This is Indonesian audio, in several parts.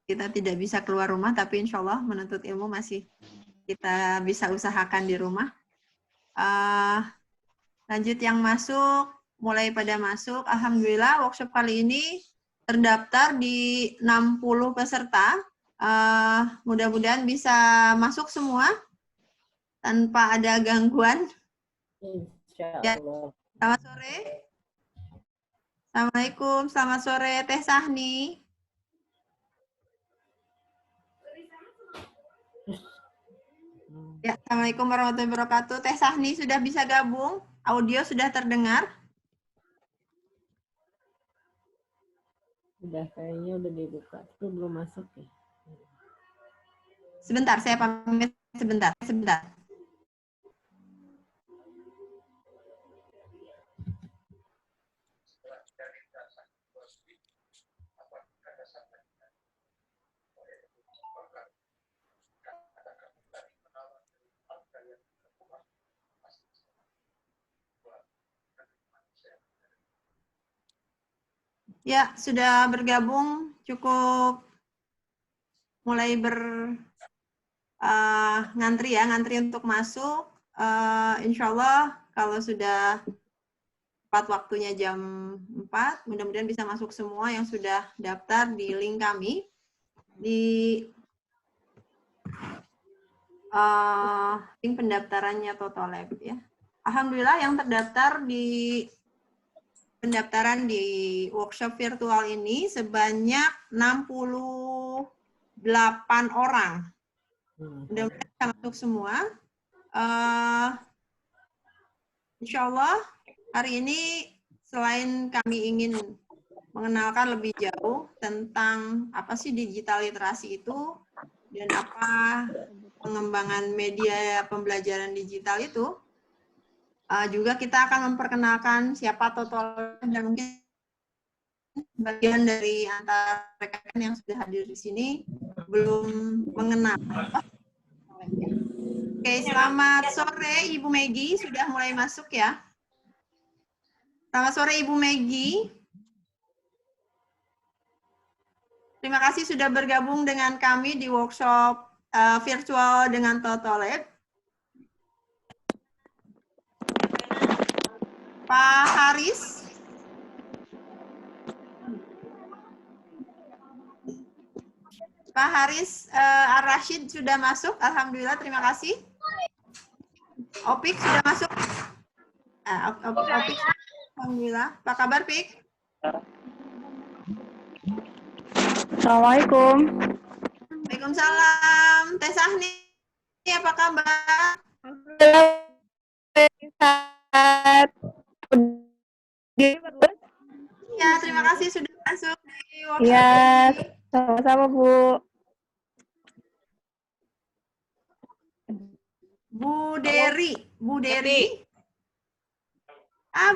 kita tidak bisa keluar rumah, tapi insya Allah menuntut ilmu masih kita bisa usahakan di rumah. Lanjut yang masuk, mulai pada masuk. Alhamdulillah workshop kali ini terdaftar di 60 peserta. Mudah-mudahan bisa masuk semua tanpa ada gangguan. Ya, selamat sore. Assalamualaikum, selamat sore Teh Sahni. Ya, Assalamualaikum warahmatullahi wabarakatuh. Teh Sahni sudah bisa gabung? Audio sudah terdengar? Udah, kayaknya udah dibuka. Itu belum masuk ya. Sebentar, saya pamit sebentar. Ya, sudah bergabung, cukup mulai ngantri ya, ngantri untuk masuk. Insya Allah kalau sudah tepat waktunya jam 4, mudah-mudahan bisa masuk semua yang sudah daftar di link kami. Di link pendaftarannya Totolab ya. Alhamdulillah yang terdaftar di pendaftaran di workshop virtual ini sebanyak 68 orang. Mudah-mudahan bisa masuk semua. Insya Allah hari ini selain kami ingin mengenalkan lebih jauh tentang apa sih digital literasi itu dan apa pengembangan media pembelajaran digital itu, juga kita akan memperkenalkan siapa Total dan mungkin bagian dari antara rekan yang sudah hadir di sini belum mengenal. Oke, selamat sore Ibu Megi, sudah mulai masuk ya. Selamat sore Ibu Megi. Terima kasih sudah bergabung dengan kami di workshop virtual dengan Totolab. Pak Haris. Pak Haris Ar-Rashid sudah masuk. Alhamdulillah, terima kasih. Opik sudah masuk. Opik, alhamdulillah. Apa kabar, Pik? Assalamualaikum. Waalaikumsalam. Teh Sahni, apa kabar? Sehat. Ya, terima kasih sudah masuk di workshop Ya, ini. sama-sama Bu. Bu Dery. Bu Dery.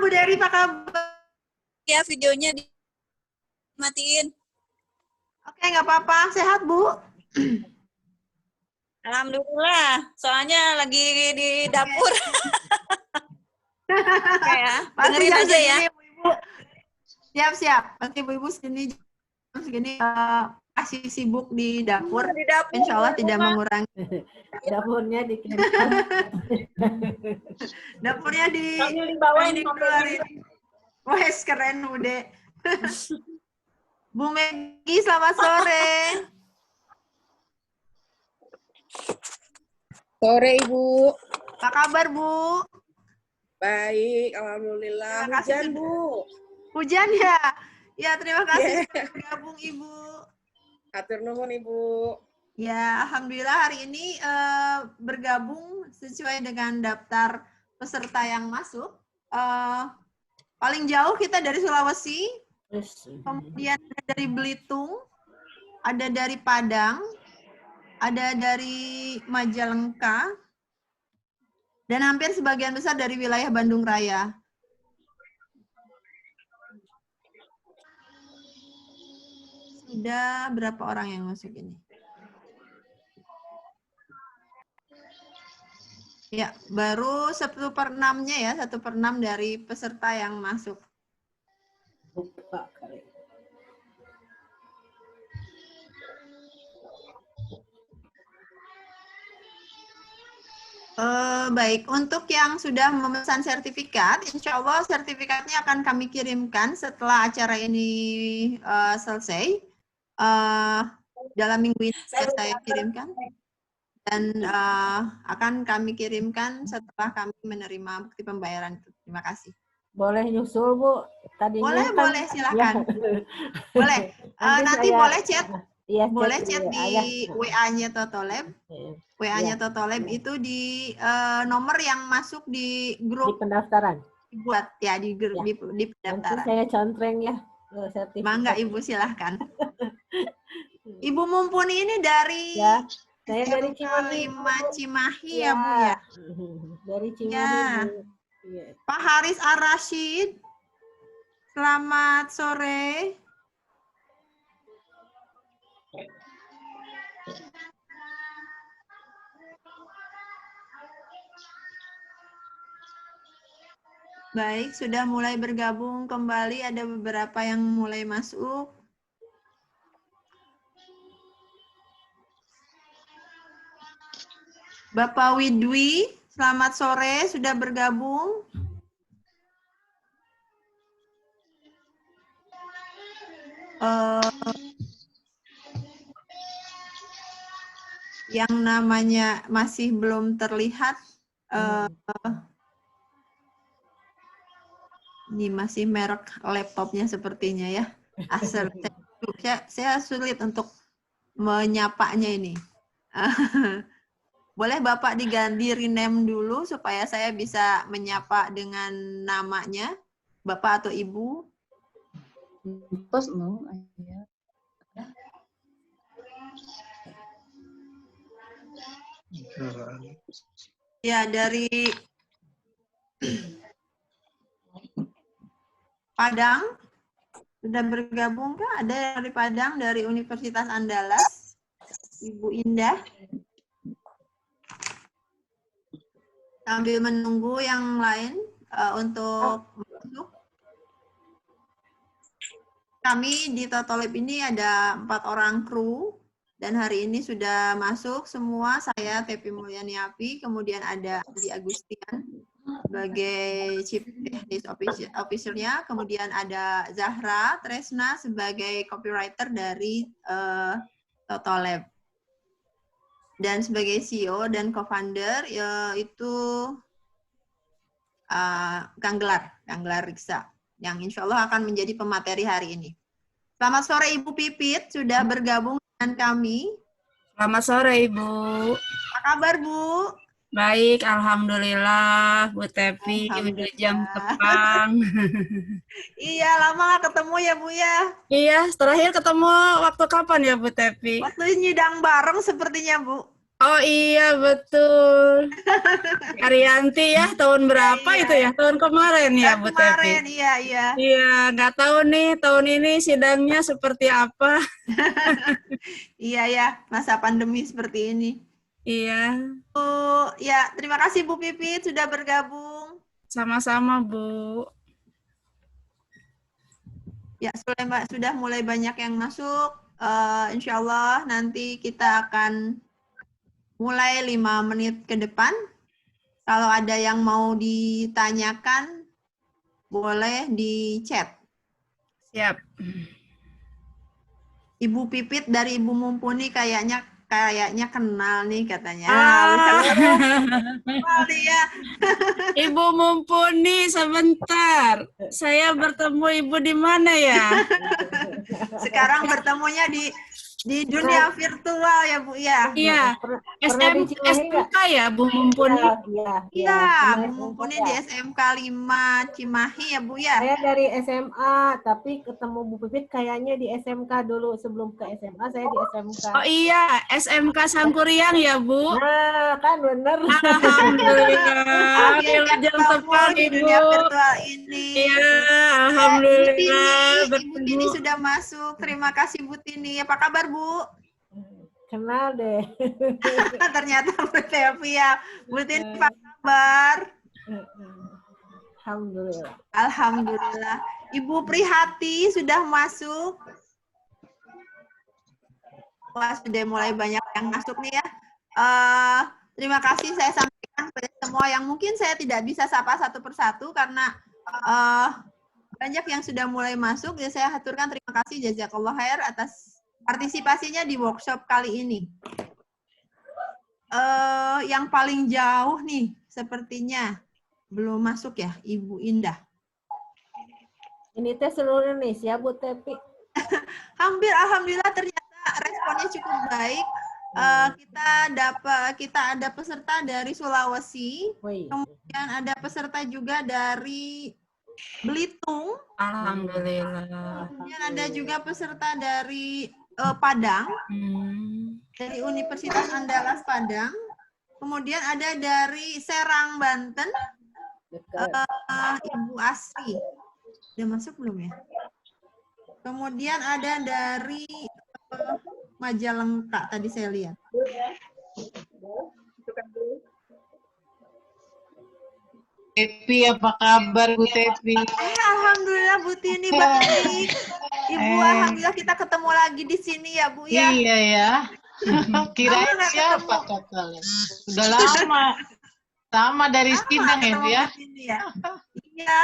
Bu Dery, apa kabar? Ya, videonya dimatiin. Oke, nggak apa-apa. Sehat, Bu? Alhamdulillah, soalnya lagi di dapur. Oke ya, dengerin aja ya. Ibu-ibu. Siap-siap. Nanti ibu-ibu segini masih sibuk di dapur. Insya Allah tidak mengurangi. Dapurnya dikirim. Dapurnya dibawain dikeluarin. Wes, keren Bude. Bu Megi, selamat sore. Sore Ibu. Apa kabar Bu? Baik, alhamdulillah. Hujan Bu. Hujan ya? Ya, terima kasih sudah bergabung Ibu. Atur nuhun Ibu. Ya, alhamdulillah hari ini bergabung sesuai dengan daftar peserta yang masuk. Paling jauh kita dari Sulawesi, kemudian ada dari Belitung, ada dari Padang, ada dari Majalengka, dan hampir sebagian besar dari wilayah Bandung Raya. Sudah berapa orang yang masuk ini? Ya, baru 1/6-nya ya, 1/6 dari peserta yang masuk. Baik, untuk yang sudah memesan sertifikat, insya Allah sertifikatnya akan kami kirimkan setelah acara ini selesai. Dalam minggu ini saya kirimkan. Dan akan kami kirimkan setelah kami menerima bukti pembayaran itu. Terima kasih. Boleh nyusul, Bu. Tadinya Boleh, kan, boleh, silakan. Ya. Boleh. Nanti saya- boleh chat. Iya, Boleh chat chat di WA-nya Totolab. Iya. WA-nya Totolab itu di nomor yang masuk di Di grup pendaftaran. dibuat ya di grup Ya. di Nanti pendaftaran. saya contreng ya sertifikat. Mangga Ibu silahkan. Ibu Mumpuni ini dari Ya, saya dari SMK Cimahi. 5 Cimahi ya Bu ya. Dari Cimahi. Ya. Bu. Iya. Pak Haris Ar-Rasyid. Selamat sore. Baik, sudah mulai bergabung kembali. Ada beberapa yang mulai masuk. Bapak Widwi, selamat sore. Sudah bergabung. Yang namanya masih belum terlihat. Ini masih merek laptopnya sepertinya ya. Acer. Saya sulit untuk menyapanya ini. Boleh Bapak diganti rename dulu supaya saya bisa menyapa dengan namanya, Bapak atau Ibu? Terus mau Ya, dari Padang. Sudah bergabung kah? Ada dari Padang, dari Universitas Andalas. Ibu Indah. Sambil menunggu yang lain untuk masuk. Kami di Totolab ini ada 4 orang kru. Dan hari ini sudah masuk semua. Saya Tepi Mulyaniapi, kemudian ada Adi Agustian sebagai Chief Technical Officer-nya, kemudian ada Zahra Tresna sebagai copywriter dari Totolab. Dan sebagai CEO dan co-founder itu Kang Gelar Riksa, yang insya Allah akan menjadi pemateri hari ini. Selamat sore Ibu Pipit, sudah bergabung dengan kami. Selamat sore Ibu. Apa kabar Bu? Baik, alhamdulillah Bu Tepi udah jam terbang. Iya, lama nggak ketemu ya Bu ya. Iya, terakhir ketemu waktu kapan ya Bu Tepi? Waktu nyidang bareng sepertinya Bu. Oh iya betul. Arianti ya, tahun berapa Iya. itu ya? Tahun kemarin ya Bu Kemarin, Tepi? iya. Iya, nggak tahu nih tahun ini sidangnya seperti apa. Iya ya, masa pandemi seperti ini. Iya, Ya, terima kasih Bu Pipit sudah bergabung. sama-sama Bu. Ya, sudah mulai banyak yang masuk. Insya Allah nanti kita akan mulai 5 menit ke depan. Kalau ada yang mau ditanyakan, boleh di chat. Siap. Ibu Pipit dari Ibu Mumpuni kayaknya kenal nih katanya. Kenal dia. Ibu Mumpuni sebentar. Saya bertemu Ibu di mana ya? Sekarang bertemunya di dunia virtual ya Bu ya. Iya, Pernah di Cimahi nggak? SMK ya Bu Mumpuni. Iya, Pernah Bu Mumpuni SMK di ya? SMK 5 Cimahi ya Bu ya. Saya dari SMA, tapi ketemu Bu Pipit kayaknya di SMK dulu. Sebelum ke SMA, saya di SMK. Oh iya, SMK Sangkuriang ya Bu. Nah, kan bener. Alhamdulillah. Akhirnya Jam ketemu tepat di Ibu. dunia virtual ini. Iya, alhamdulillah Ibu bertemu. Tini sudah masuk. Terima kasih Bu Tini. Apa kabar Bu? Kenal deh. Ternyata Bu Tepi ya. Bu Tini apa kabar? Alhamdulillah. Alhamdulillah. Ibu Prihati sudah masuk. Wah, sudah mulai banyak yang masuk nih ya. Terima kasih saya sampaikan semua yang mungkin saya tidak bisa sapa satu persatu karena banyak yang sudah mulai masuk. Ya, saya haturkan terima kasih jazakallah khair atas partisipasinya di workshop kali ini. Yang paling jauh nih sepertinya belum masuk ya, Ibu Indah. Ini teh seluruh Indonesia, Bu Tepi. Hampir, alhamdulillah ternyata responnya cukup baik. Kita ada peserta dari Sulawesi, kemudian ada peserta juga dari Belitung, Alhamdulillah. kemudian ada juga peserta dari Padang, dari Universitas Andalas Padang, kemudian ada dari Serang, Banten, Ibu Asri. Udah masuk belum ya? Kemudian ada dari Majalengka tadi saya lihat. Tepi, apa kabar Bu Tepi? Alhamdulillah Bu Tini baik. Ibu, alhamdulillah kita ketemu lagi di sini ya Bu ya. Iya ya. Kirain Lama nggak siapa ketemu. kakaknya? Udah lama. Sama dari Sindang ya Bu ya? Ketemu di sini ya. Iya.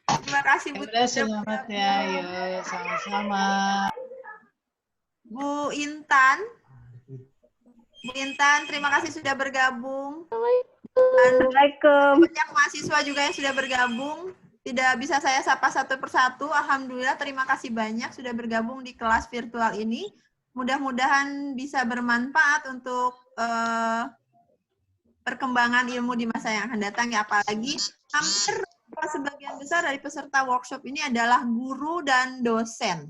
Terima kasih Bu. Udah selamat ya, ya sama-sama. Bu Intan. Bu Intan, terima kasih sudah bergabung. Assalamualaikum. Banyak mahasiswa juga yang sudah bergabung. Tidak bisa saya sapa satu persatu. Alhamdulillah, terima kasih banyak sudah bergabung di kelas virtual ini. Mudah-mudahan bisa bermanfaat untuk perkembangan ilmu di masa yang akan datang. Ya, apalagi hampir sebagian besar dari peserta workshop ini adalah guru dan dosen.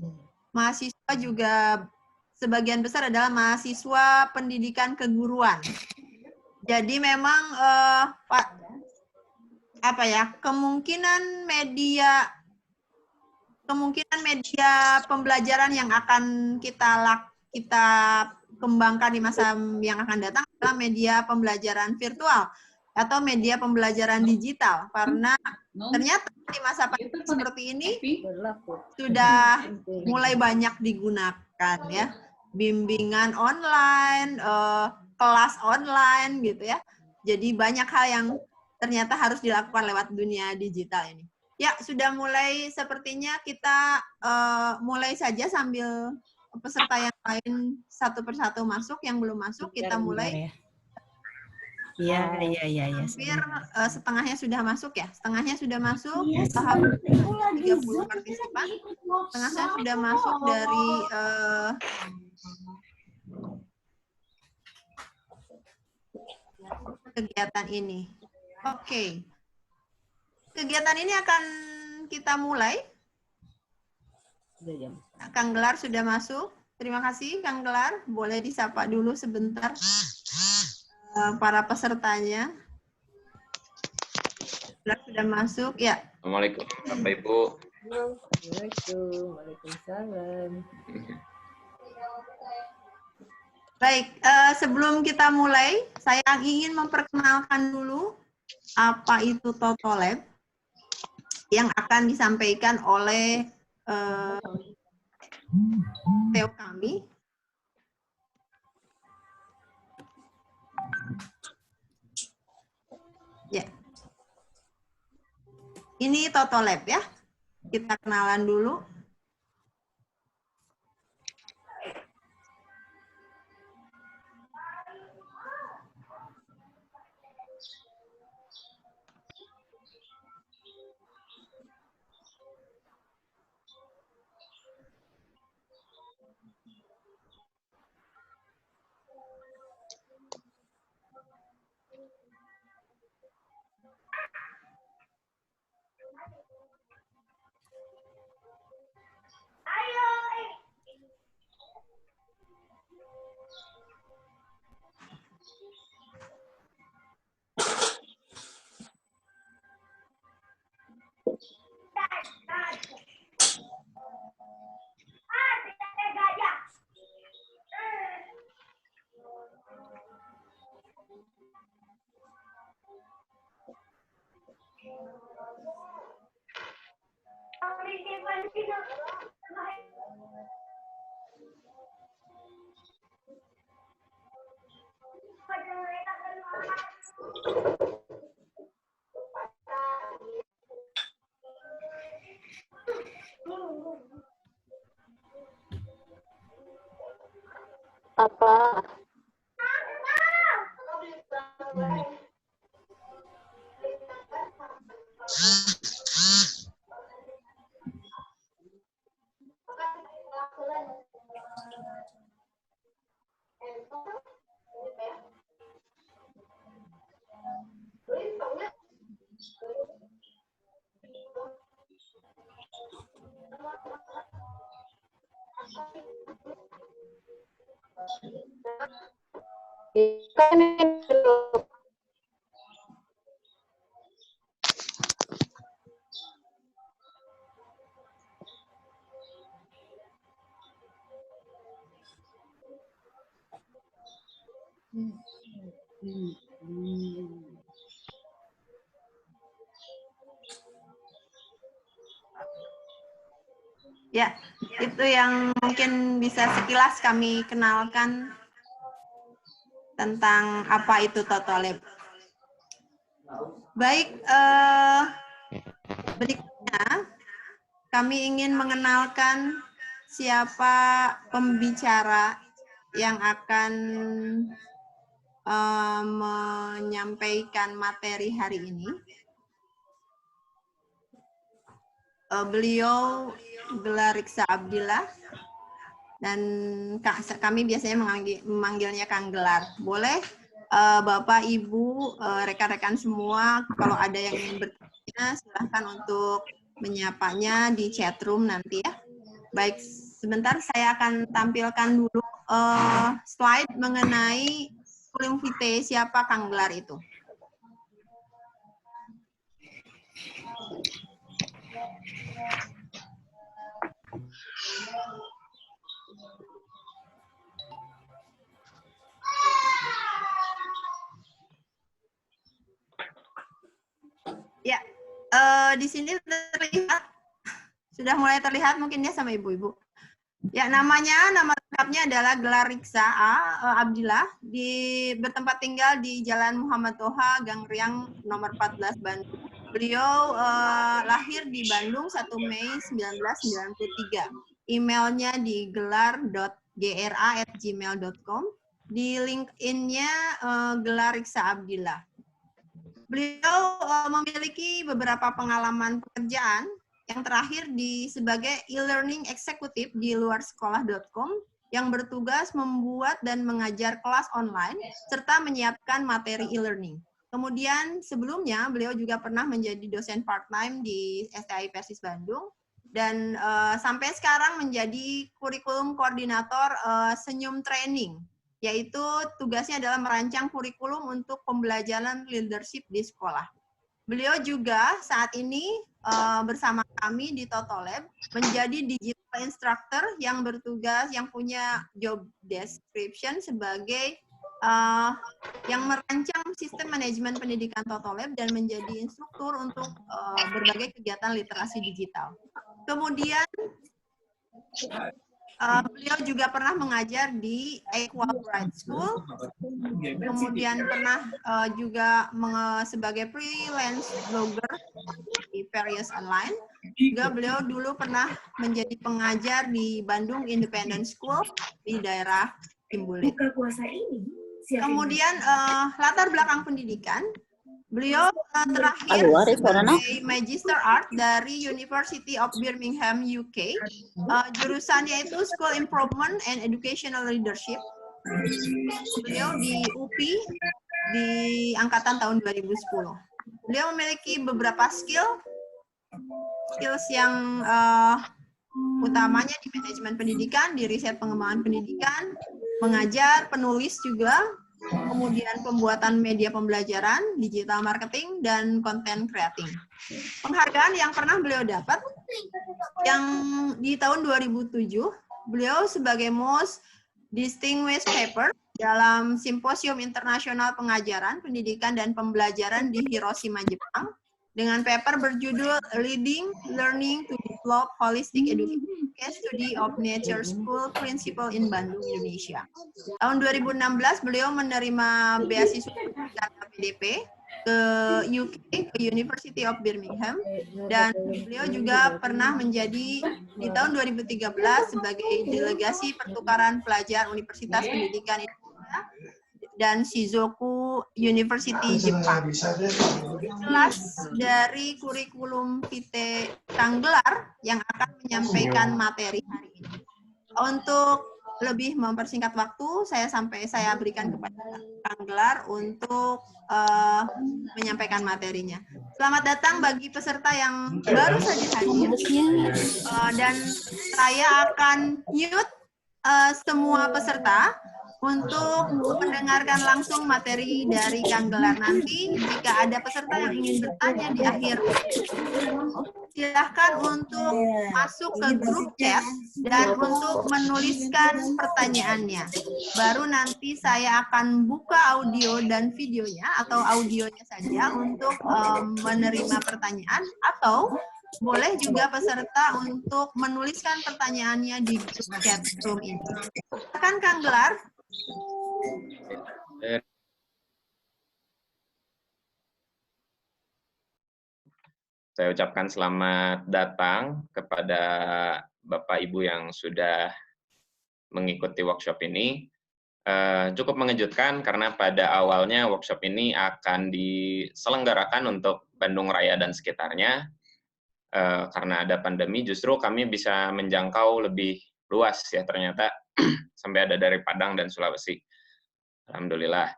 Mahasiswa juga sebagian besar adalah mahasiswa pendidikan keguruan. Jadi memang kemungkinan media pembelajaran yang akan kita kembangkan di masa yang akan datang adalah media pembelajaran virtual atau media pembelajaran digital, karena ternyata di masa pandemi seperti ini sudah mulai banyak digunakan ya, bimbingan online, kelas online gitu ya. Jadi banyak hal yang ternyata harus dilakukan lewat dunia digital ini. Ya, sudah mulai sepertinya kita mulai saja sambil peserta yang lain satu persatu masuk, yang belum masuk kita mulai. Iya. Hampir setengahnya sudah masuk ya. Setengahnya sudah masuk, tahap 30 partisipan. Setengahnya sudah masuk dari kegiatan ini. Oke. Kegiatan ini akan kita mulai. Kang Gelar sudah masuk. Terima kasih Kang Gelar. Boleh disapa dulu sebentar para pesertanya. Sudah masuk ya. Assalamualaikum Bapak Ibu. Waalaikumsalam. Baik, sebelum kita mulai, saya ingin memperkenalkan dulu apa itu TOTOLab yang akan disampaikan oleh Theo kami. Ya. Ini TOTOLab ya. Kita kenalan dulu. Apa? Ya, itu yang mungkin bisa sekilas kami kenalkan tentang apa itu Totolab. Baik, berikutnya kami ingin mengenalkan siapa pembicara yang akan menyampaikan materi hari ini. Beliau gelar Riksa Abdillah dan kami biasanya memanggilnya Kang Gelar. Boleh Bapak, Ibu, rekan-rekan semua kalau ada yang ingin bertanya silahkan untuk menyapanya di chat room nanti ya. Baik, sebentar saya akan tampilkan dulu slide mengenai kurikulum vitae siapa Kang Gelar itu. Ya, di sini terlihat, sudah mulai terlihat mungkin ya sama ibu-ibu. Ya, nama lengkapnya adalah Gelar Riksa Abdillah, bertempat tinggal di Jalan Muhammad Toha, Gang Riang, nomor 14, Bandung. Beliau lahir di Bandung 1 Mei 1993. Emailnya di gelar.gra@gmail.com. Di LinkedIn-nya Gelar Riksa Abdillah. Beliau memiliki beberapa pengalaman pekerjaan, yang terakhir sebagai e-learning eksekutif di luarsekolah.com yang bertugas membuat dan mengajar kelas online serta menyiapkan materi e-learning. Kemudian sebelumnya beliau juga pernah menjadi dosen part-time di STI Persis Bandung dan sampai sekarang menjadi kurikulum koordinator Senyum Training, yaitu tugasnya adalah merancang kurikulum untuk pembelajaran leadership di sekolah. Beliau juga saat ini bersama kami di Totolab menjadi digital instructor yang bertugas, yang punya job description sebagai yang merancang sistem manajemen pendidikan Totolab dan menjadi instruktur untuk berbagai kegiatan literasi digital. Kemudian beliau juga pernah mengajar di Equal Bright School, kemudian pernah juga sebagai freelance blogger di Various Online. Juga beliau dulu pernah menjadi pengajar di Bandung Independent School di daerah Timbulit. Kemudian latar belakang pendidikan, beliau terakhir sebagai Magister Art dari University of Birmingham, UK. Jurusannya itu School Improvement and Educational Leadership. Beliau di UPI di angkatan tahun 2010. Beliau memiliki beberapa skills yang utamanya di manajemen pendidikan, di riset pengembangan pendidikan, mengajar, penulis juga, kemudian pembuatan media pembelajaran, digital marketing, dan content creating. Penghargaan yang pernah beliau dapat, yang di tahun 2007, beliau sebagai Most Distinguished Paper dalam Simposium Internasional Pengajaran, Pendidikan, dan Pembelajaran di Hiroshima, Jepang, dengan paper berjudul Leading Learning to Develop Holistic Education, Case Study of Nature School Principle in Bandung, Indonesia. Tahun 2016 beliau menerima beasiswa PDP ke UK, ke University of Birmingham, dan beliau juga pernah menjadi di tahun 2013 sebagai delegasi pertukaran pelajar Universitas Pendidikan Indonesia dan Shizuoku University Jepang. Kelas dari kurikulum vitae Kang Gelar yang akan menyampaikan materi hari ini. Untuk lebih mempersingkat waktu, saya berikan kepada Kang Gelar untuk menyampaikan materinya. Selamat datang bagi peserta yang baru saja hadir. Dan saya akan mute semua peserta untuk mendengarkan langsung materi dari Kang Gelar. Nanti jika ada peserta yang ingin bertanya di akhir, silahkan untuk masuk ke grup chat dan untuk menuliskan pertanyaannya. Baru nanti saya akan buka audio dan videonya atau audionya saja untuk menerima pertanyaan, atau boleh juga peserta untuk menuliskan pertanyaannya di grup chat room ini. Silakan Kang Gelar. Saya ucapkan selamat datang kepada Bapak Ibu yang sudah mengikuti workshop ini. Cukup mengejutkan karena pada awalnya workshop ini akan diselenggarakan untuk Bandung Raya dan sekitarnya. Karena ada pandemi, justru kami bisa menjangkau lebih luas ya ternyata, sampai ada dari Padang dan Sulawesi. Alhamdulillah.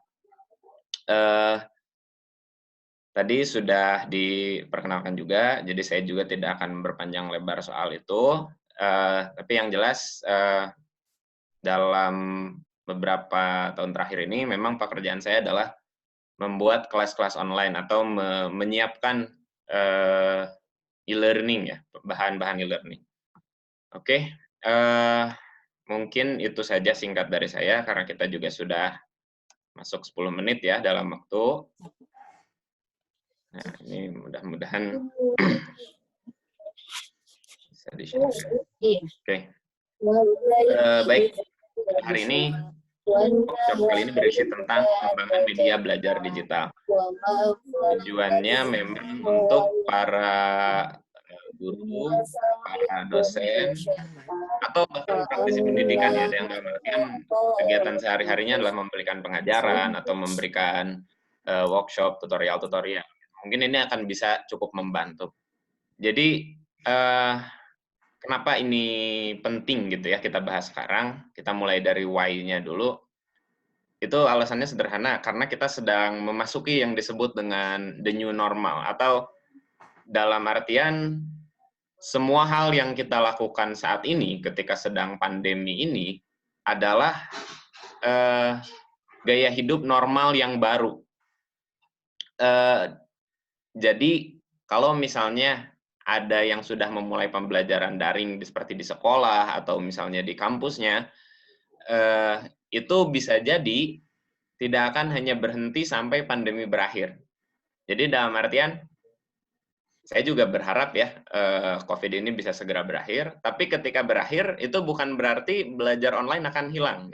Tadi sudah diperkenalkan juga, jadi saya juga tidak akan berpanjang lebar soal itu. Tapi yang jelas, dalam beberapa tahun terakhir ini, memang pekerjaan saya adalah membuat kelas-kelas online atau menyiapkan e-learning ya, bahan-bahan e-learning. Oke, mungkin itu saja singkat dari saya, karena kita juga sudah masuk 10 menit ya dalam waktu. Nah, ini mudah-mudahan bisa di-share. Oke. Baik, hari ini workshop kali ini berisi tentang pengembangan media belajar digital. Tujuannya memang untuk para guru, para dosen, atau bahkan praktisi pendidikan ya, yang dalam artian kegiatan sehari-harinya adalah memberikan pengajaran atau memberikan workshop, tutorial-tutorial. Mungkin ini akan bisa cukup membantu. Jadi, kenapa ini penting gitu ya kita bahas sekarang? Kita mulai dari why-nya dulu. Itu alasannya sederhana, karena kita sedang memasuki yang disebut dengan the new normal, atau dalam artian semua hal yang kita lakukan saat ini ketika sedang pandemi ini adalah gaya hidup normal yang baru. Jadi, kalau misalnya ada yang sudah memulai pembelajaran daring seperti di sekolah atau misalnya di kampusnya, itu bisa jadi tidak akan hanya berhenti sampai pandemi berakhir. Jadi dalam artian, saya juga berharap ya COVID ini bisa segera berakhir, tapi ketika berakhir itu bukan berarti belajar online akan hilang.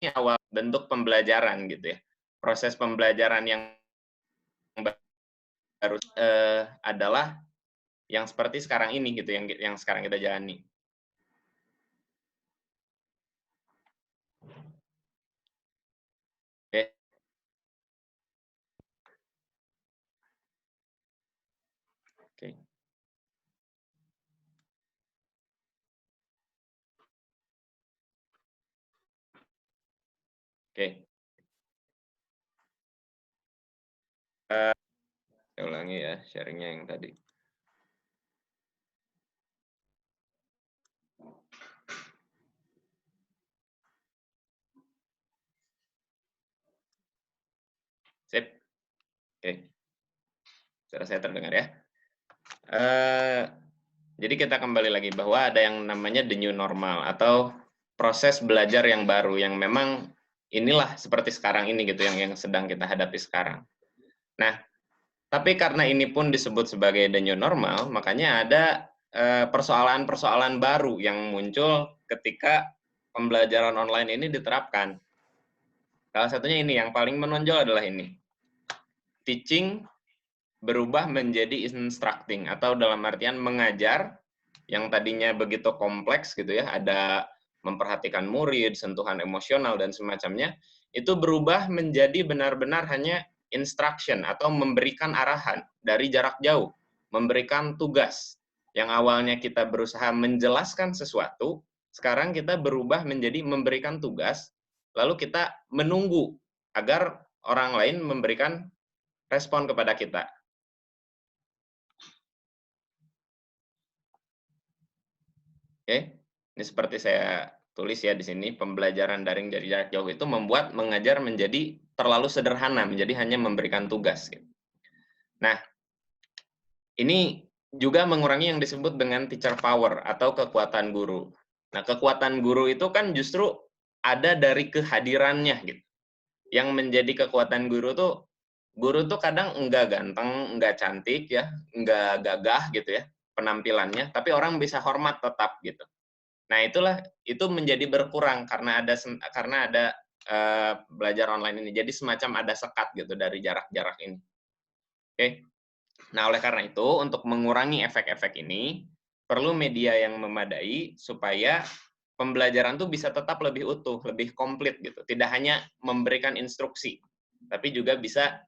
Ini awal bentuk pembelajaran gitu ya. Proses pembelajaran yang baru adalah yang seperti sekarang ini gitu, yang sekarang kita jalani. Oke. Oke. Oke. Saya ulangi ya sharingnya yang tadi. Sip. Oke. Suara saya terdengar ya. Jadi kita kembali lagi bahwa ada yang namanya the new normal atau proses belajar yang baru yang memang inilah seperti sekarang ini gitu yang sedang kita hadapi sekarang. Nah, tapi karena ini pun disebut sebagai the new normal, makanya ada persoalan-persoalan baru yang muncul ketika pembelajaran online ini diterapkan. Salah satunya ini, yang paling menonjol adalah ini. Teaching berubah menjadi instructing, atau dalam artian mengajar yang tadinya begitu kompleks gitu ya, ada memperhatikan murid, sentuhan emosional dan semacamnya, itu berubah menjadi benar-benar hanya instruction atau memberikan arahan dari jarak jauh, memberikan tugas. Yang awalnya kita berusaha menjelaskan sesuatu, sekarang kita berubah menjadi memberikan tugas, lalu kita menunggu agar orang lain memberikan respon kepada kita. Oke, ini seperti saya tulis ya di sini, pembelajaran daring dari jarak jauh itu membuat mengajar menjadi terlalu sederhana, menjadi hanya memberikan tugas. Nah, ini juga mengurangi yang disebut dengan teacher power atau kekuatan guru. Nah, kekuatan guru itu kan justru ada dari kehadirannya gitu. Yang menjadi kekuatan guru tuh kadang enggak ganteng, enggak cantik ya, enggak gagah gitu ya penampilannya, tapi orang bisa hormat tetap gitu. Nah, itu menjadi berkurang karena ada belajar online ini. Jadi semacam ada sekat gitu dari jarak-jarak ini. Oke. Nah, oleh karena itu, untuk mengurangi efek-efek ini, perlu media yang memadai supaya pembelajaran tuh bisa tetap lebih utuh, lebih komplit gitu. Tidak hanya memberikan instruksi, tapi juga bisa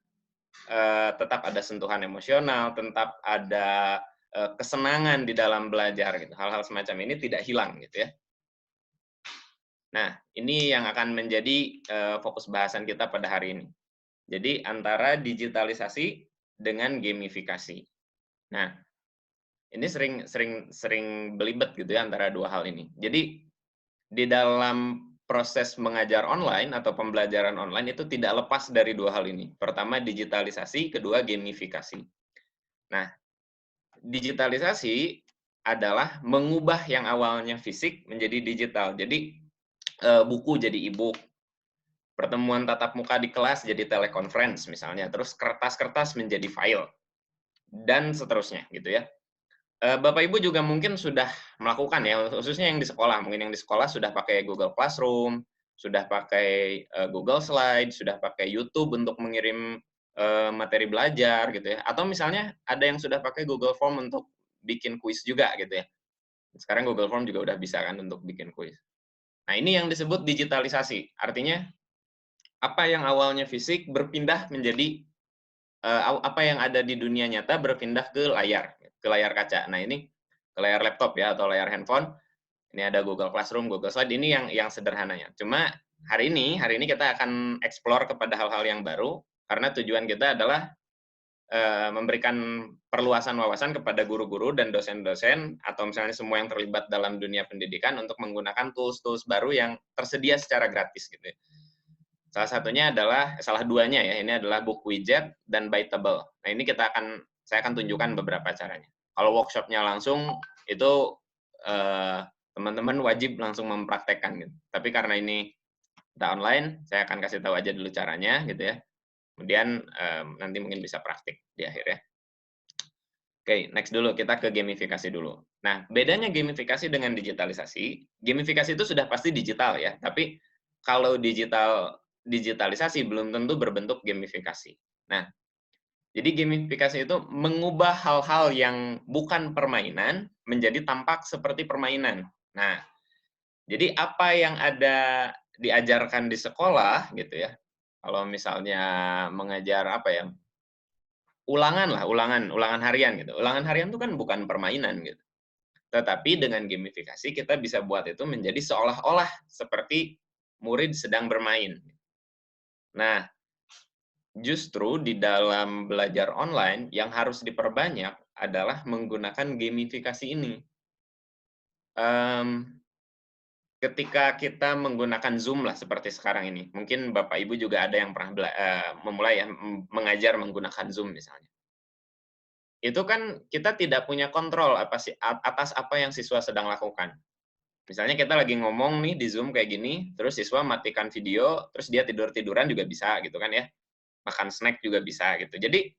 tetap ada sentuhan emosional, tetap ada kesenangan di dalam belajar gitu. Hal-hal semacam ini tidak hilang gitu ya. Nah, ini yang akan menjadi fokus bahasan kita pada hari ini. Jadi antara digitalisasi dengan gamifikasi. Nah, ini sering belibet gitu ya antara dua hal ini. Jadi di dalam proses mengajar online atau pembelajaran online itu tidak lepas dari dua hal ini. Pertama digitalisasi, kedua gamifikasi. Nah, digitalisasi adalah mengubah yang awalnya fisik menjadi digital. Jadi buku jadi e-book, pertemuan tatap muka di kelas jadi teleconference misalnya, terus kertas-kertas menjadi file, dan seterusnya gitu ya. Bapak Ibu juga mungkin sudah melakukan ya, khususnya yang di sekolah. Mungkin yang di sekolah sudah pakai Google Classroom, sudah pakai Google Slide, sudah pakai YouTube untuk mengirim materi belajar gitu ya. Atau misalnya ada yang sudah pakai Google Form untuk bikin kuis juga gitu ya. Sekarang Google Form juga udah bisa kan untuk bikin kuis. Nah, ini yang disebut digitalisasi. Artinya apa yang awalnya fisik berpindah menjadi apa yang ada di dunia nyata berpindah ke layar kaca. Nah, ini ke layar laptop ya atau layar handphone. Ini ada Google Classroom, Google Slide, ini yang sederhananya. Cuma hari ini kita akan explore kepada hal-hal yang baru karena tujuan kita adalah memberikan perluasan wawasan kepada guru-guru dan dosen-dosen atau misalnya semua yang terlibat dalam dunia pendidikan untuk menggunakan tools-tools baru yang tersedia secara gratis gitu ya. Salah duanya ya, ini adalah book widget dan Byteable. Nah, ini saya akan tunjukkan beberapa caranya. Kalau workshop-nya langsung, itu teman-teman wajib langsung mempraktekkan. Gitu. Tapi karena ini kita online, saya akan kasih tahu aja dulu caranya, gitu ya. Kemudian nanti mungkin bisa praktik di akhir ya. Oke, next dulu, kita ke gamifikasi dulu. Nah, bedanya gamifikasi dengan digitalisasi, gamifikasi itu sudah pasti digital ya, tapi kalau digitalisasi belum tentu berbentuk gamifikasi. Nah, jadi gamifikasi itu mengubah hal-hal yang bukan permainan menjadi tampak seperti permainan. Nah, jadi apa yang ada diajarkan di sekolah gitu ya. Kalau misalnya mengajar apa ya? Ulangan harian gitu. Ulangan harian itu kan bukan permainan gitu. Tetapi dengan gamifikasi kita bisa buat itu menjadi seolah-olah seperti murid sedang bermain. Nah, justru di dalam belajar online yang harus diperbanyak adalah menggunakan gamifikasi ini. Ketika kita menggunakan Zoom lah seperti sekarang ini, mungkin Bapak Ibu juga ada yang pernah memulai ya mengajar menggunakan Zoom misalnya. Itu kan kita tidak punya kontrol atas apa yang siswa sedang lakukan. Misalnya kita lagi ngomong nih di Zoom kayak gini, terus siswa matikan video, terus dia tidur-tiduran juga bisa gitu kan ya. Makan snack juga bisa gitu. Jadi,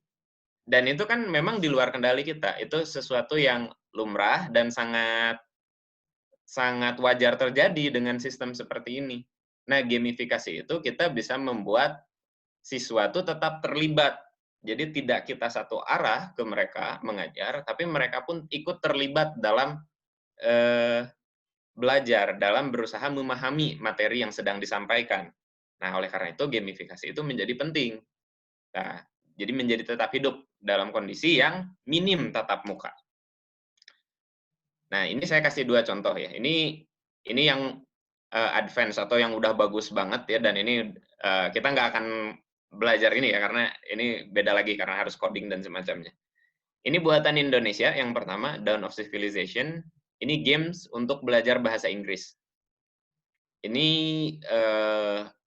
dan itu kan memang di luar kendali kita. Itu sesuatu yang lumrah dan sangat wajar terjadi dengan sistem seperti ini. Nah, gamifikasi itu kita bisa membuat siswa itu tetap terlibat. Jadi tidak kita satu arah ke mereka mengajar, tapi mereka pun ikut terlibat dalam belajar, dalam berusaha memahami materi yang sedang disampaikan. Nah, oleh karena itu gamifikasi itu menjadi penting. Nah, jadi menjadi tetap hidup dalam kondisi yang minim tatap muka. Nah, ini saya kasih 2 contoh ya. Ini yang advance atau yang udah bagus banget ya, dan ini kita nggak akan belajar ini ya, karena ini beda lagi karena harus coding dan semacamnya. Ini buatan Indonesia yang pertama, Dawn of Civilization. Ini games untuk belajar bahasa Inggris. Ini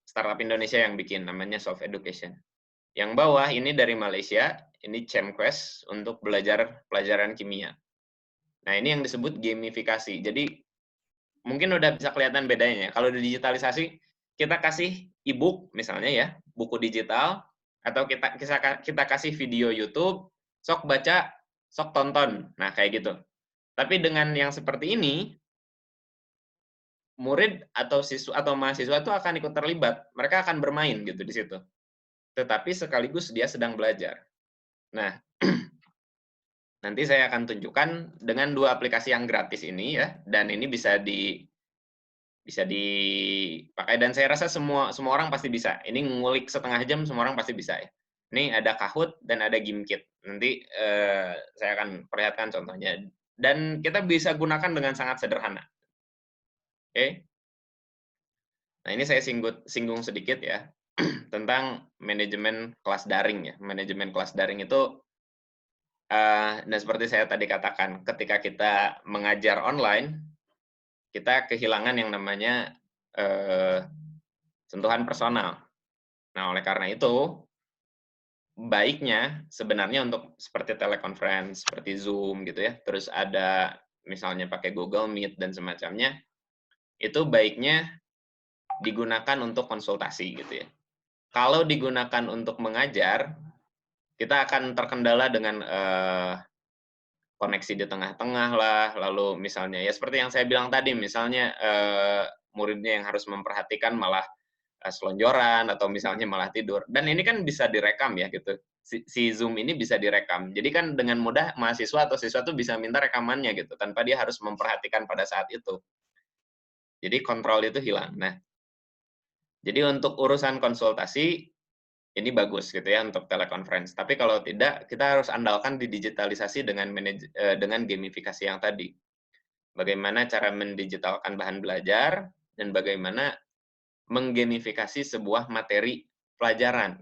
startup Indonesia yang bikin, namanya Soft Education. Yang bawah ini dari Malaysia, ini ChemQuest untuk belajar pelajaran kimia. Nah, ini yang disebut gamifikasi. Jadi mungkin udah bisa kelihatan bedanya. Kalau di digitalisasi, kita kasih e-book misalnya ya, buku digital, atau kita kasih video YouTube, sok baca, sok tonton. Nah, kayak gitu. Tapi dengan yang seperti ini, murid atau siswa atau mahasiswa itu akan ikut terlibat. Mereka akan bermain gitu di situ. Tetapi sekaligus dia sedang belajar. Nah, nanti saya akan tunjukkan dengan 2 aplikasi yang gratis ini ya, dan ini bisa dipakai, dan saya rasa semua orang pasti bisa. Ini ngulik setengah jam semua orang pasti bisa ya. Ini ada Kahoot dan ada Gimkit. Nanti saya akan perlihatkan contohnya. Dan kita bisa gunakan dengan sangat sederhana. Oke. Nah, ini saya singgung sedikit ya tentang manajemen kelas daring ya. Manajemen kelas daring itu dan seperti saya tadi katakan, ketika kita mengajar online, kita kehilangan yang namanya sentuhan personal. Nah, oleh karena itu, baiknya sebenarnya untuk seperti teleconference, seperti Zoom gitu ya, terus ada misalnya pakai Google Meet dan semacamnya, itu baiknya digunakan untuk konsultasi gitu ya. Kalau digunakan untuk mengajar, kita akan terkendala dengan koneksi di tengah-tengah lah, lalu misalnya ya seperti yang saya bilang tadi, misalnya muridnya yang harus memperhatikan malah selonjoran atau misalnya malah tidur. Dan ini kan bisa direkam ya gitu. Si Zoom ini bisa direkam. Jadi kan dengan mudah mahasiswa atau siswa tuh bisa minta rekamannya gitu tanpa dia harus memperhatikan pada saat itu. Jadi kontrol itu hilang. Nah, jadi untuk urusan konsultasi ini bagus gitu ya untuk teleconference. Tapi kalau tidak, kita harus andalkan di digitalisasi dengan gamifikasi yang tadi. Bagaimana cara mendigitalkan bahan belajar dan bagaimana menggamifikasi sebuah materi pelajaran.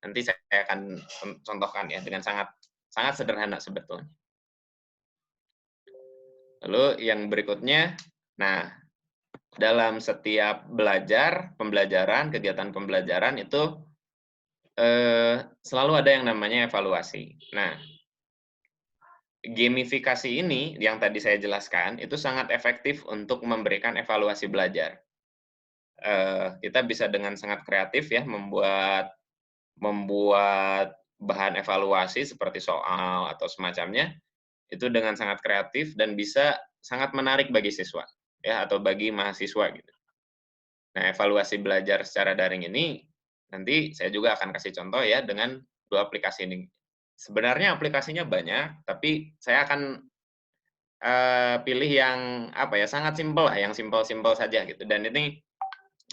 Nanti saya akan contohkan ya dengan sangat sederhana sebetulnya. Lalu yang berikutnya, nah dalam setiap pembelajaran, kegiatan pembelajaran itu selalu ada yang namanya evaluasi. Nah, gamifikasi ini yang tadi saya jelaskan itu sangat efektif untuk memberikan evaluasi belajar. Kita bisa dengan sangat kreatif ya membuat bahan evaluasi seperti soal atau semacamnya itu dengan sangat kreatif dan bisa sangat menarik bagi siswa ya atau bagi mahasiswa gitu. Nah, evaluasi belajar secara daring ini nanti saya juga akan kasih contoh ya dengan 2 aplikasi ini. Sebenarnya aplikasinya banyak, tapi saya akan pilih yang sangat simpel lah, yang simpel-simpel saja gitu. Dan ini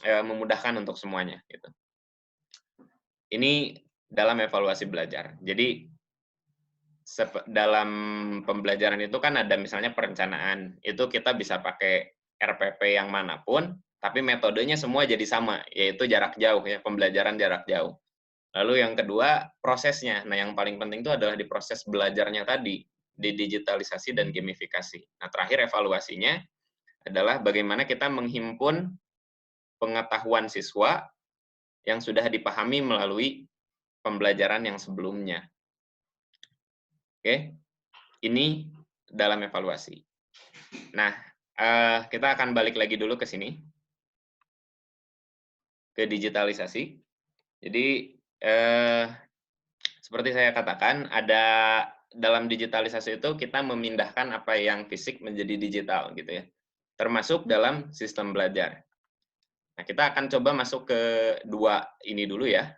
memudahkan untuk semuanya gitu. Ini dalam evaluasi belajar. Jadi dalam pembelajaran itu kan ada misalnya perencanaan. Itu kita bisa pakai RPP yang manapun, tapi metodenya semua jadi sama, yaitu jarak jauh ya, pembelajaran jarak jauh. Lalu yang kedua, prosesnya. Nah, yang paling penting itu adalah di proses belajarnya tadi, di digitalisasi dan gamifikasi. Nah, terakhir evaluasinya adalah bagaimana kita menghimpun pengetahuan siswa yang sudah dipahami melalui pembelajaran yang sebelumnya. Oke, ini dalam evaluasi. Nah, kita akan balik lagi dulu ke sini, ke digitalisasi. Jadi, seperti saya katakan, ada dalam digitalisasi itu kita memindahkan apa yang fisik menjadi digital, gitu ya. Termasuk dalam sistem belajar. Nah, kita akan coba masuk ke 2 ini dulu ya.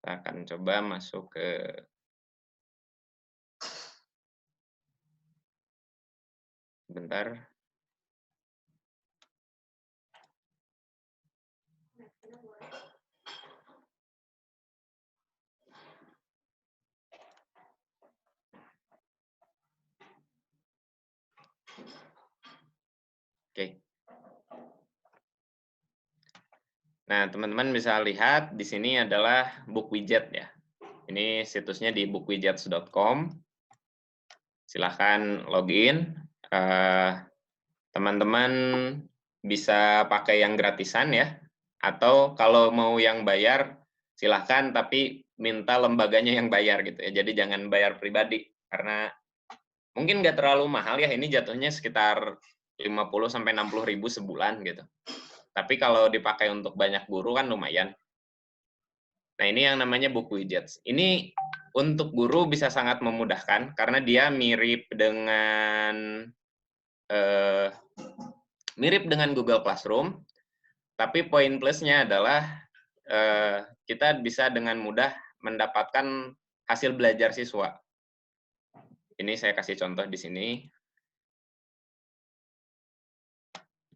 Kita akan coba masuk ke bentar. Oke. Nah, teman-teman bisa lihat di sini adalah book widget ya. Ini situsnya di bookwidgets.com. Silahkan login. Teman-teman bisa pakai yang gratisan ya. Atau kalau mau yang bayar, silahkan, tapi minta lembaganya yang bayar gitu ya. Jadi jangan bayar pribadi, karena mungkin nggak terlalu mahal ya. Ini jatuhnya sekitar 50-60 ribu sebulan gitu. Tapi kalau dipakai untuk banyak guru kan lumayan. Nah, ini yang namanya Book Widgets. Ini untuk guru bisa sangat memudahkan karena dia mirip dengan Google Classroom, tapi poin plusnya adalah kita bisa dengan mudah mendapatkan hasil belajar siswa. Ini saya kasih contoh di sini.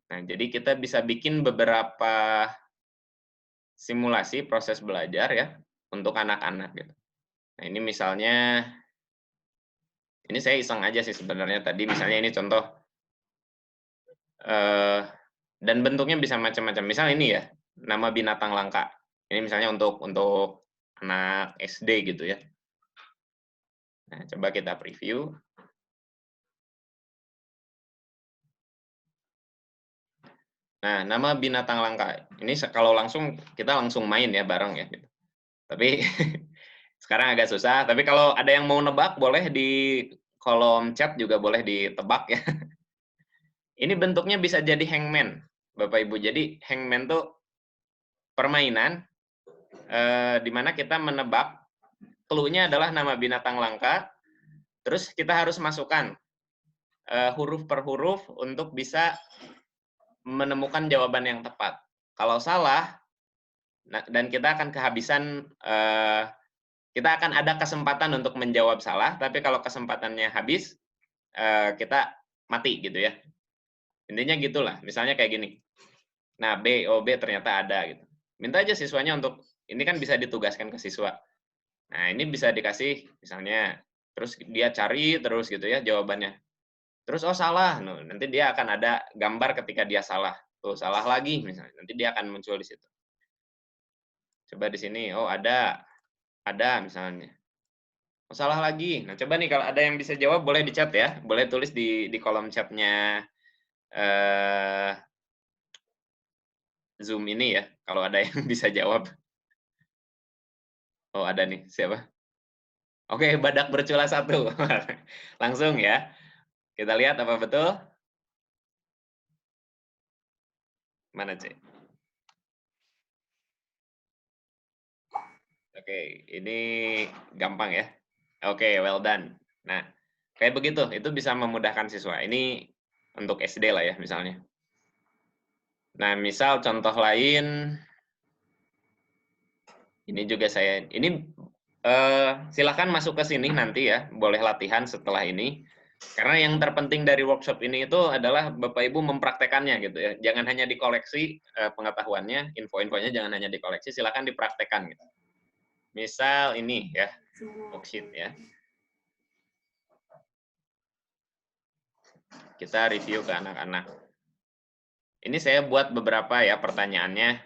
Nah, jadi kita bisa bikin beberapa simulasi proses belajar ya untuk anak-anak gitu. Nah, ini misalnya, ini saya iseng aja sih sebenarnya tadi, misalnya ini contoh, dan bentuknya bisa macam-macam. Misal ini ya, nama binatang langka. Ini misalnya untuk anak SD gitu ya. Nah, coba kita preview. Nah, nama binatang langka. Ini kalau langsung, kita langsung main ya bareng ya. Tapi sekarang agak susah. Tapi kalau ada yang mau nebak, boleh di kolom chat juga boleh ditebak ya. Ini bentuknya bisa jadi hangman, Bapak Ibu. Jadi hangman tuh permainan di mana kita menebak. Clue-nya adalah nama binatang langka. Terus kita harus masukkan huruf per huruf untuk bisa menemukan jawaban yang tepat. Kalau salah, dan kita akan kehabisan, kita akan ada kesempatan untuk menjawab salah, tapi kalau kesempatannya habis, kita mati gitu ya. Intinya gitulah, misalnya kayak gini. Nah, B, oh B ternyata ada gitu. Minta aja siswanya untuk, ini kan bisa ditugaskan ke siswa. Nah, ini bisa dikasih misalnya, terus dia cari terus gitu ya jawabannya. Terus, oh salah, nanti dia akan ada gambar ketika dia salah. Tuh, salah lagi misalnya, nanti dia akan muncul di situ. Coba di sini, oh ada misalnya. Oh, salah lagi. Nah, coba nih kalau ada yang bisa jawab boleh di chat ya. Boleh tulis di kolom chatnya Zoom ini ya, kalau ada yang bisa jawab. Oh, ada nih, siapa? Oke, badak bercula 1. Langsung ya. Kita lihat apa betul? Mana, Cek? Oke, ini gampang ya. Oke, well done. Nah, kayak begitu, itu bisa memudahkan siswa. Ini untuk SD lah ya, misalnya. Nah, misal contoh lain, ini juga ini silahkan masuk ke sini nanti ya, boleh latihan setelah ini. Karena yang terpenting dari workshop ini itu adalah Bapak Ibu mempraktekannya gitu ya. Jangan hanya dikoleksi pengetahuannya, info-infonya jangan hanya dikoleksi, silahkan dipraktekkan gitu. Misal ini ya, worksheet ya. Kita review ke anak-anak. Ini saya buat beberapa ya pertanyaannya.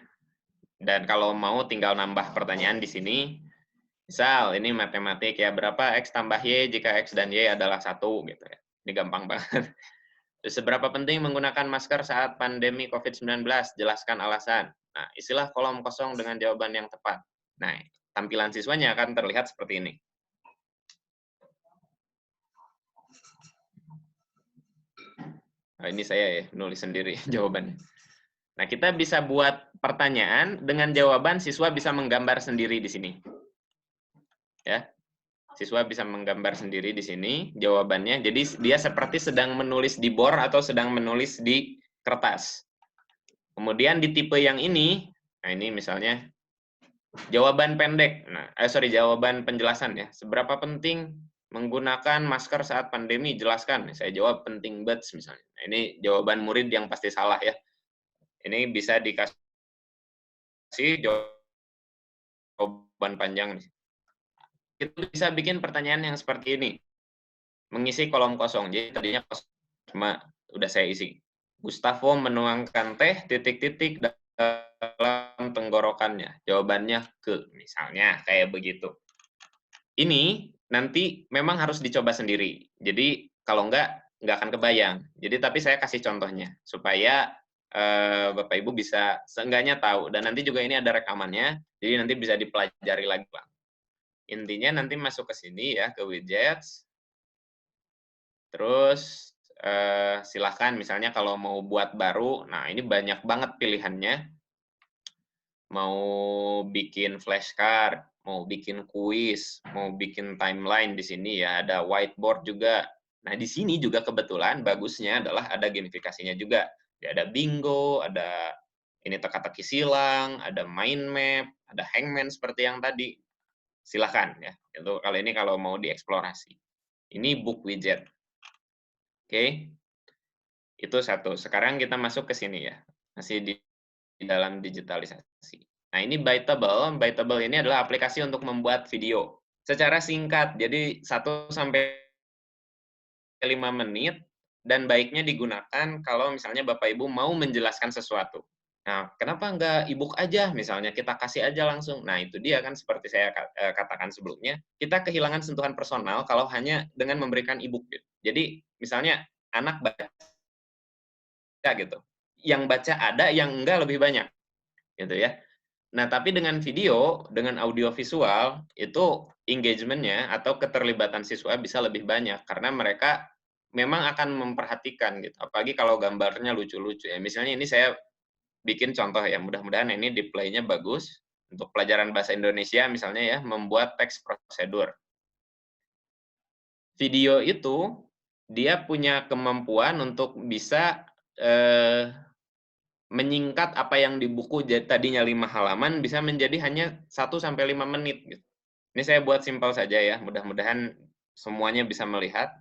Dan kalau mau tinggal nambah pertanyaan di sini. Misal ini matematik ya, berapa X tambah Y jika X dan Y adalah 1 gitu ya. Ini gampang banget. Terus seberapa penting menggunakan masker saat pandemi COVID-19? Jelaskan alasan. Nah, isilah kolom kosong dengan jawaban yang tepat. Nah, tampilan siswanya akan terlihat seperti ini. Nah, ini saya ya, nulis sendiri jawabannya. Nah, kita bisa buat pertanyaan dengan jawaban, siswa bisa menggambar sendiri di sini. Ya, siswa bisa menggambar sendiri di sini jawabannya. Jadi dia seperti sedang menulis di board atau sedang menulis di kertas. Kemudian di tipe yang ini, nah ini misalnya jawaban pendek. Nah, jawaban penjelasan ya. Seberapa penting menggunakan masker saat pandemi? Jelaskan. Saya jawab penting banget misalnya. Nah, ini jawaban murid yang pasti salah ya. Ini bisa dikasih jawaban panjang. Kita bisa bikin pertanyaan yang seperti ini. Mengisi kolom kosong. Jadi tadinya kosong, cuma udah saya isi. Gustavo menuangkan teh titik-titik dalam tenggorokannya. Jawabannya ke, misalnya kayak begitu. Ini nanti memang harus dicoba sendiri. Jadi kalau nggak akan kebayang. Jadi tapi saya kasih contohnya supaya Bapak Ibu bisa seenggaknya tahu. Dan nanti juga ini ada rekamannya, jadi nanti bisa dipelajari lagi, Pak. Intinya nanti masuk ke sini ya, ke widgets. Terus silahkan misalnya kalau mau buat baru, nah ini banyak banget pilihannya. Mau bikin flashcard, mau bikin kuis, mau bikin timeline di sini ya, ada whiteboard juga. Nah, di sini juga kebetulan bagusnya adalah ada gamifikasinya juga. Ya, ada bingo, ada ini teka-teki silang, ada mind map, ada hangman seperti yang tadi. Silahkan ya. Itu kalau ini kalau mau dieksplorasi. Ini book widget. Oke. Itu satu. Sekarang kita masuk ke sini ya. Masih di dalam digitalisasi. Nah, ini Bytable. Bytable ini adalah aplikasi untuk membuat video secara singkat. Jadi 1 sampai 5 menit, dan baiknya digunakan kalau misalnya Bapak Ibu mau menjelaskan sesuatu. Nah, kenapa nggak e-book aja? Misalnya kita kasih aja langsung. Nah, itu dia kan seperti saya katakan sebelumnya, kita kehilangan sentuhan personal kalau hanya dengan memberikan e-book. Jadi, misalnya anak baca gitu. Yang baca ada, yang enggak lebih banyak. Gitu ya. Nah, tapi dengan video, dengan audio visual, itu engagement-nya atau keterlibatan siswa bisa lebih banyak karena mereka memang akan memperhatikan gitu. Apalagi kalau gambarnya lucu-lucu ya. Misalnya ini saya bikin contoh ya, mudah-mudahan ini display-nya bagus. Untuk pelajaran bahasa Indonesia misalnya ya, membuat teks prosedur. Video itu dia punya kemampuan untuk bisa menyingkat apa yang di buku tadinya 5 halaman bisa menjadi hanya 1 sampai 5 menit gitu. Ini saya buat simpel saja ya, mudah-mudahan semuanya bisa melihat.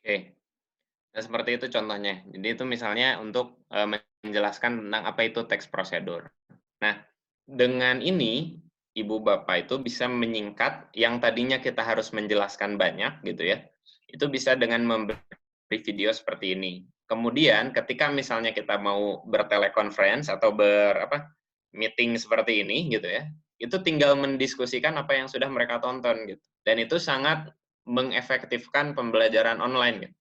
Oke. Nah, seperti itu contohnya. Jadi itu misalnya untuk menjelaskan tentang apa itu teks prosedur. Nah, dengan ini Ibu Bapak itu bisa menyingkat yang tadinya kita harus menjelaskan banyak gitu ya. Itu bisa dengan memberi video seperti ini. Kemudian ketika misalnya kita mau bertelekonferensi atau meeting seperti ini gitu ya, itu tinggal mendiskusikan apa yang sudah mereka tonton gitu. Dan itu sangat mengefektifkan pembelajaran online gitu.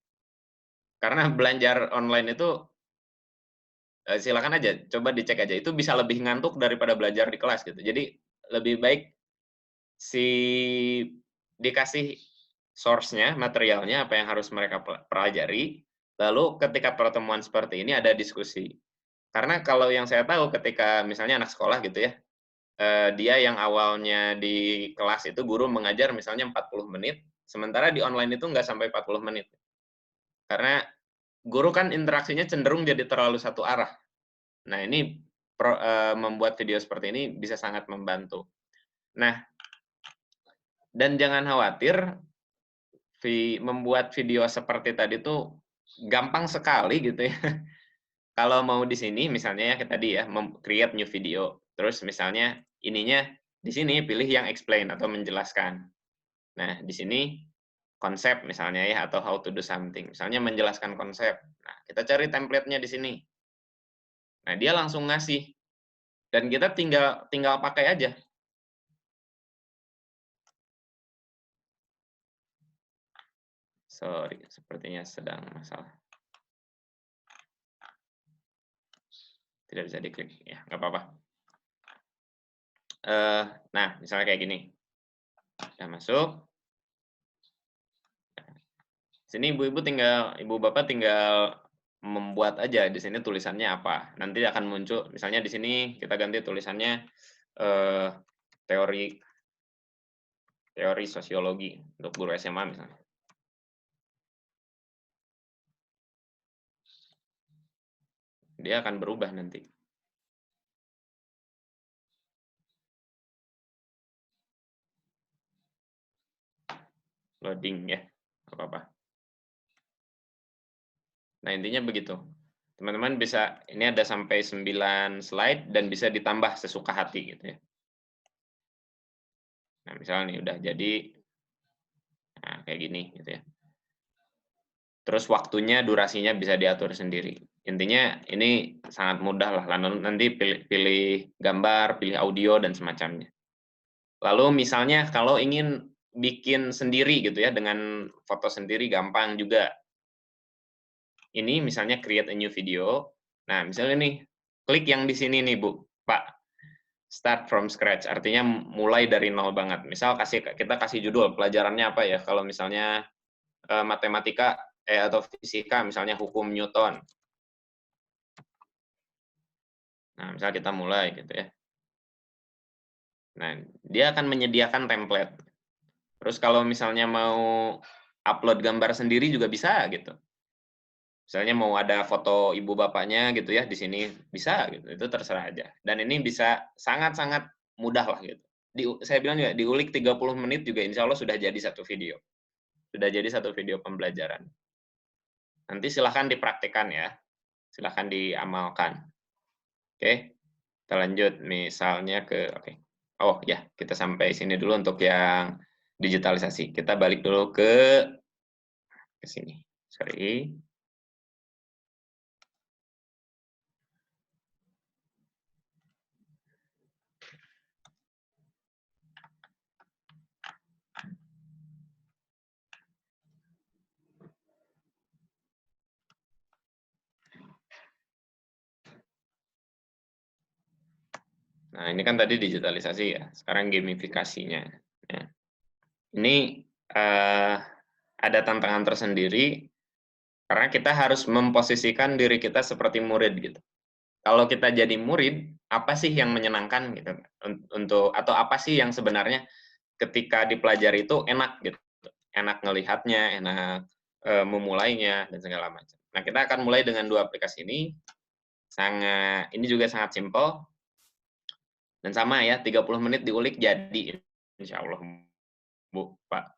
Karena belajar online itu silakan aja, coba dicek aja, itu bisa lebih ngantuk daripada belajar di kelas gitu. Jadi lebih baik dikasih source-nya, materialnya, apa yang harus mereka pelajari, lalu ketika pertemuan seperti ini ada diskusi. Karena kalau yang saya tahu ketika misalnya anak sekolah gitu ya, dia yang awalnya di kelas itu guru mengajar misalnya 40 menit, sementara di online itu nggak sampai 40 menit. Karena guru kan interaksinya cenderung jadi terlalu satu arah. Nah, ini membuat video seperti ini bisa sangat membantu. Nah, dan jangan khawatir, membuat video seperti tadi tuh gampang sekali gitu ya. Kalau mau di sini misalnya ya kayak tadi ya, create new video. Terus misalnya ininya di sini pilih yang explain atau menjelaskan. Nah, di sini konsep misalnya ya, atau how to do something. Misalnya menjelaskan konsep. Nah, kita cari template-nya di sini. Nah, dia langsung ngasih. Dan kita tinggal pakai aja. Sorry, sepertinya sedang masalah. Tidak bisa diklik. Ya, nggak apa-apa. Nah, misalnya kayak gini. Sudah masuk. Sini ibu bapak tinggal membuat aja di sini tulisannya apa. Nanti akan muncul, misalnya di sini kita ganti tulisannya teori sosiologi untuk guru SMA misalnya. Dia akan berubah nanti. Loading ya, apa-apa. Nah, intinya begitu. Teman-teman bisa, ini ada sampai 9 slide dan bisa ditambah sesuka hati gitu ya. Nah, misalnya nih udah jadi, nah kayak gini gitu ya. Terus waktunya, durasinya bisa diatur sendiri. Intinya ini sangat mudah lah, nanti pilih gambar, pilih audio, dan semacamnya. Lalu misalnya kalau ingin bikin sendiri gitu ya, dengan foto sendiri gampang juga. Ini misalnya create a new video. Nah, misalnya nih, klik yang di sini nih, Bu, Pak. Start from scratch, artinya mulai dari nol banget. Misal kita kasih judul, pelajarannya apa ya? Kalau misalnya matematika atau fisika, misalnya hukum Newton. Nah, misalnya kita mulai gitu ya. Nah, dia akan menyediakan template. Terus kalau misalnya mau upload gambar sendiri juga bisa gitu. Misalnya mau ada foto ibu bapaknya gitu ya di sini bisa gitu, itu terserah aja. Dan ini bisa sangat-sangat mudah lah gitu. Saya bilang juga diulik 30 menit juga insya Allah sudah jadi satu video. Sudah jadi satu video pembelajaran. Nanti silahkan dipraktikkan ya, silahkan diamalkan. Oke, kita lanjut misalnya ke oh ya, kita sampai sini dulu untuk yang digitalisasi. Kita balik dulu ke sini. Sorry. Nah, ini kan tadi digitalisasi ya, sekarang gamifikasinya. Ya. Ini ada tantangan tersendiri, karena kita harus memposisikan diri kita seperti murid gitu. Kalau kita jadi murid, apa sih yang menyenangkan gitu? Atau apa sih yang sebenarnya ketika dipelajari itu enak gitu? Enak ngelihatnya, enak memulainya, dan segala macam. Nah, kita akan mulai dengan 2 aplikasi ini. Ini juga sangat simpel. Dan sama ya, 30 menit diulik jadi, insya Allah, Bu, Pak.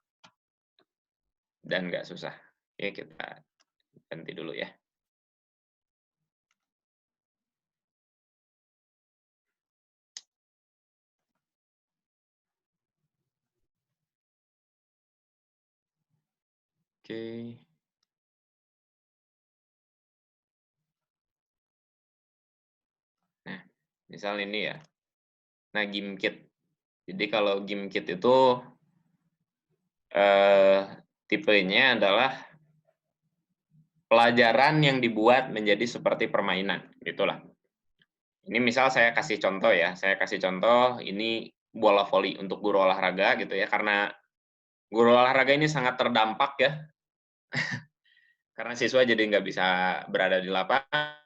Dan nggak susah. Oke, kita ganti dulu ya. Oke. Nah, misal ini ya. Nah, GimKit. Jadi kalau GimKit itu tipenya adalah pelajaran yang dibuat menjadi seperti permainan, gitulah. Ini misal saya kasih contoh ya, saya kasih contoh ini bola voli untuk guru olahraga gitu ya, karena guru olahraga ini sangat terdampak ya, karena siswa jadi nggak bisa berada di lapangan,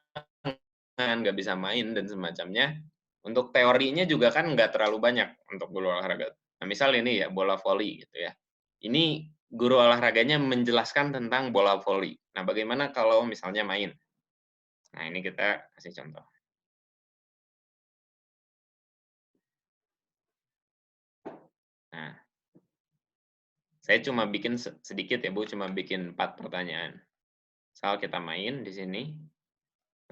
nggak bisa main dan semacamnya. Untuk teorinya juga kan nggak terlalu banyak untuk guru olahraga. Nah, misal ini ya bola voli gitu ya. Ini guru olahraganya menjelaskan tentang bola voli. Nah, bagaimana kalau misalnya main? Nah, ini kita kasih contoh. Nah, saya cuma bikin sedikit ya, Bu, cuma bikin 4 pertanyaan. Misal kita main di sini,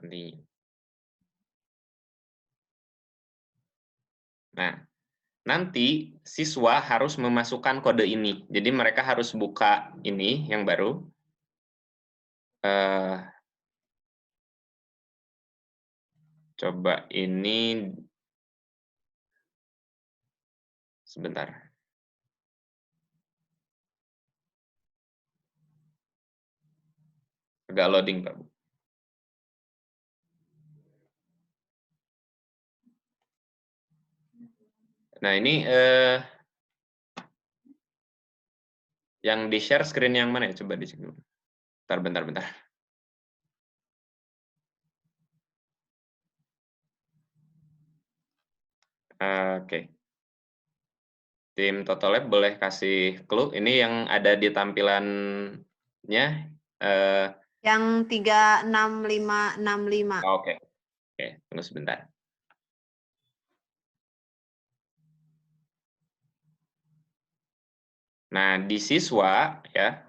continue. Nah, nanti siswa harus memasukkan kode ini. Jadi mereka harus buka ini yang baru. Coba ini sebentar. Agak loading, Pak. Nah, ini yang di-share screen yang mana ya? Coba dicek dulu. Bentar. Oke. Tim Total Lab boleh kasih clue. Ini yang ada di tampilannya. Yang 36565. Oke, tunggu sebentar. Nah, di siswa ya.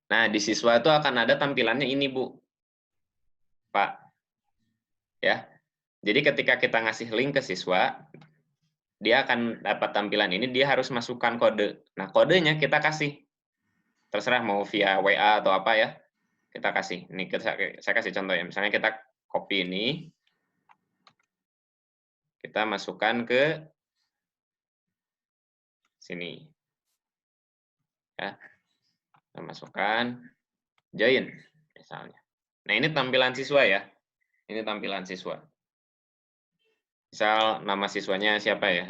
Nah, di siswa itu akan ada tampilannya ini, Bu. Pak. Ya. Jadi ketika kita ngasih link ke siswa, dia akan dapat tampilan ini, dia harus masukkan kode. Nah, kodenya kita kasih. Terserah mau via WA atau apa ya. Kita kasih. Ini saya kasih contoh ya. Misalnya kita copy ini. Kita masukkan ke sini. Ya. Kita masukkan join misalnya. Nah, ini tampilan siswa ya. Ini tampilan siswa. Misal nama siswanya siapa ya?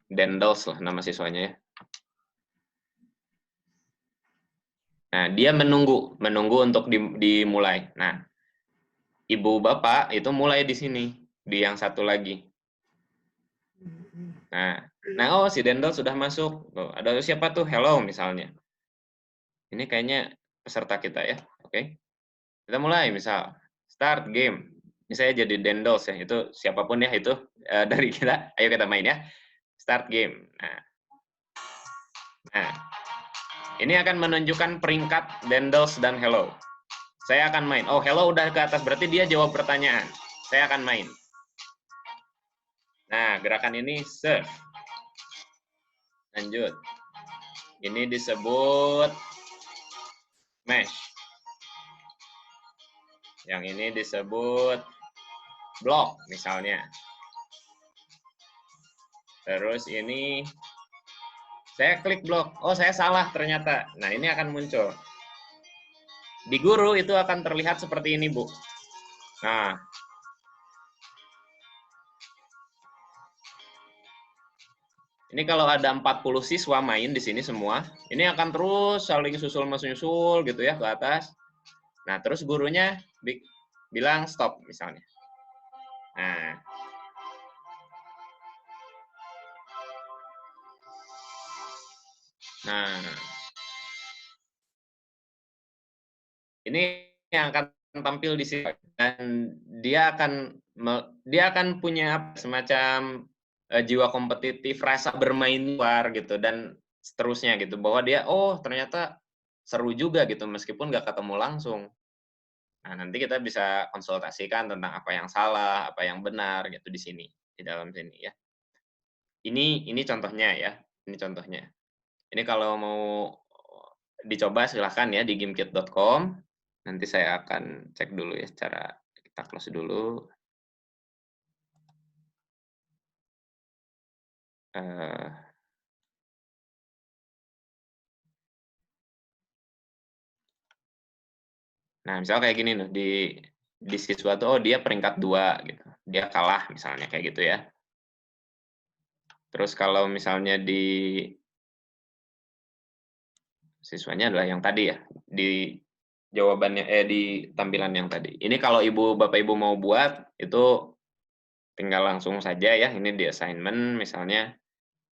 Dendels lah nama siswanya ya. Nah, dia menunggu untuk dimulai. Nah, ibu bapak itu mulai di sini, di yang satu lagi. Nah, oh si Dendels sudah masuk. Tuh, ada siapa tuh? Hello misalnya. Ini kayaknya peserta kita ya. Oke. Kita mulai misal start game. Ini saya jadi Dendels ya. Itu siapapun ya itu dari kita. Ayo kita main ya. Start game. Nah, ini akan menunjukkan peringkat Dendels dan Hello. Saya akan main. Oh, Hello udah ke atas, berarti dia jawab pertanyaan. Saya akan main. Nah, gerakan ini serve. Lanjut. Ini disebut smash. Yang ini disebut block, misalnya. Terus ini saya klik blok. Oh, saya salah ternyata. Nah, ini akan muncul. Di guru itu akan terlihat seperti ini, Bu. Nah. Ini kalau ada 40 siswa main di sini semua, ini akan terus saling susul-menyusul gitu ya ke atas. Nah, terus gurunya bilang stop misalnya. Nah, ini yang akan tampil di sini dan dia akan punya semacam jiwa kompetitif, rasa bermain luar gitu dan seterusnya gitu, bahwa dia ternyata seru juga gitu meskipun nggak ketemu langsung. Nah, nanti kita bisa konsultasikan tentang apa yang salah, apa yang benar gitu di sini, di dalam sini ya. Ini contohnya ya, ini contohnya. Ini kalau mau dicoba silahkan ya di gamekit.com. Nanti saya akan cek dulu ya secara, kita close dulu. Nah, misalnya kayak gini loh, di siswa tuh, dia peringkat 2 gitu. Dia kalah misalnya kayak gitu ya. Terus kalau misalnya di siswanya adalah yang tadi ya, di jawabannya di tampilan yang tadi. Ini kalau Bapak Ibu mau buat itu tinggal langsung saja ya. Ini di assignment misalnya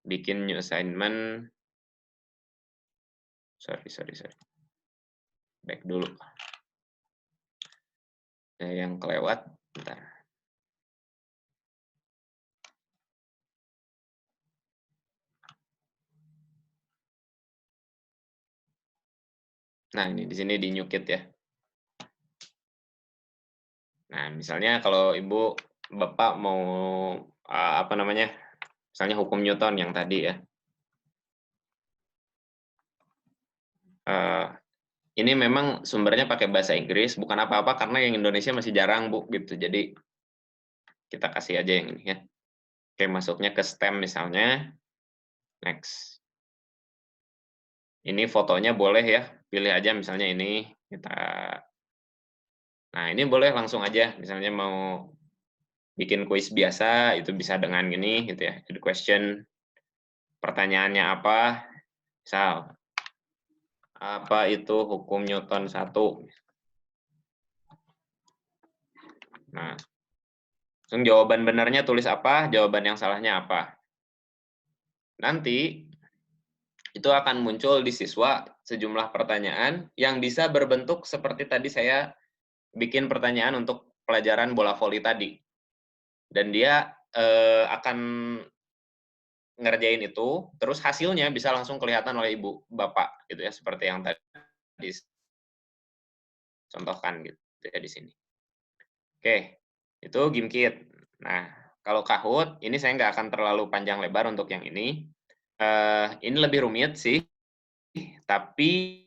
bikin new assignment. Sorry. Back dulu. Yang kelewat, bentar. Nah, ini di sini di new kit ya. Nah, misalnya kalau Ibu, Bapak mau apa namanya? Misalnya hukum Newton yang tadi ya. Ini memang sumbernya pakai bahasa Inggris, bukan apa-apa karena yang Indonesia masih jarang, Bu, gitu. Jadi kita kasih aja yang ini ya. Oke, masuknya ke STEM misalnya. Next. Ini fotonya boleh ya, pilih aja misalnya ini. Nah, ini boleh langsung aja, misalnya mau bikin kuis biasa, itu bisa dengan gini, gitu ya. Jadi question, pertanyaannya apa, misal, apa itu hukum Newton 1? Nah, langsung jawaban benarnya tulis apa, jawaban yang salahnya apa. Nanti, itu akan muncul di siswa sejumlah pertanyaan yang bisa berbentuk seperti tadi saya bikin pertanyaan untuk pelajaran bola voli tadi. Dan dia akan ngerjain itu, terus hasilnya bisa langsung kelihatan oleh Ibu, Bapak, gitu ya, seperti yang tadi contohkan gitu ya di sini. Oke, itu GIMKit. Nah, kalau Kahoot, ini saya nggak akan terlalu panjang lebar untuk yang ini. Ini lebih rumit sih, tapi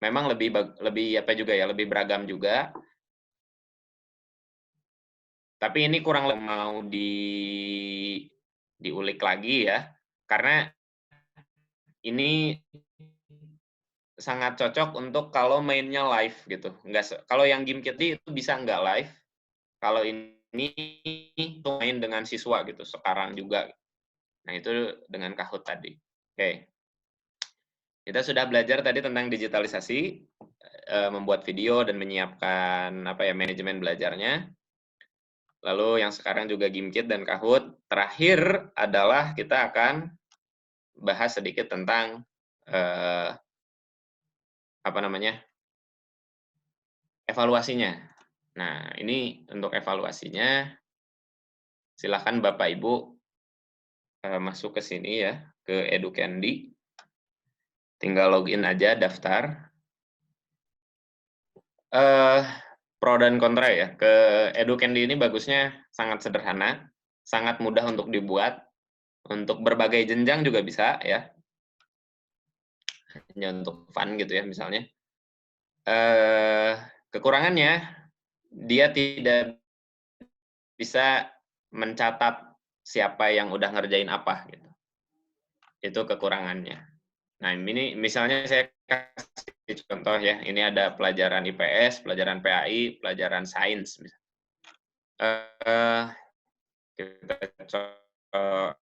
memang lebih apa juga ya, lebih beragam juga. Tapi ini kurang lebih mau diulik lagi ya, karena ini sangat cocok untuk kalau mainnya live gitu. Kalau yang GIMKit itu bisa nggak live, kalau ini main dengan siswa gitu, sekarang juga. Nah, itu dengan Kahoot tadi. Oke. Kita sudah belajar tadi tentang digitalisasi, membuat video dan menyiapkan apa ya, manajemen belajarnya. Lalu yang sekarang juga GIMKit dan Kahoot. Terakhir adalah kita akan bahas sedikit tentang apa namanya, evaluasinya. Nah, ini untuk evaluasinya, silakan Bapak Ibu masuk ke sini ya, ke EduCandy. Tinggal login aja, daftar. Pro dan kontra ya. Ke EduCandy ini bagusnya sangat sederhana, sangat mudah untuk dibuat. Untuk berbagai jenjang juga bisa ya. Hanya untuk fun gitu ya misalnya. Kekurangannya, dia tidak bisa mencatat siapa yang udah ngerjain apa gitu. Itu kekurangannya. Nah, ini misalnya saya kasih contoh ya, ini ada pelajaran IPS, pelajaran PAI, pelajaran sains. Kita coba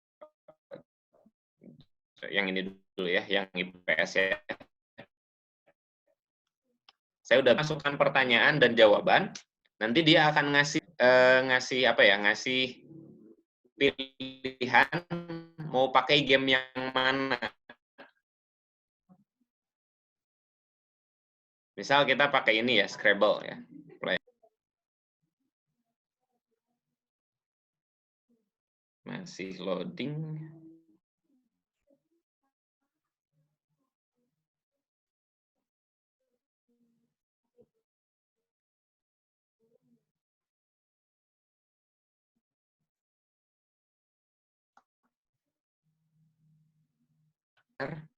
yang ini dulu ya, yang IPS ya. Saya udah masukkan pertanyaan dan jawaban, nanti dia akan ngasih apa ya, ngasih pilihan mau pakai game yang mana. Misal kita pakai ini ya, Scrabble ya. Masih loading.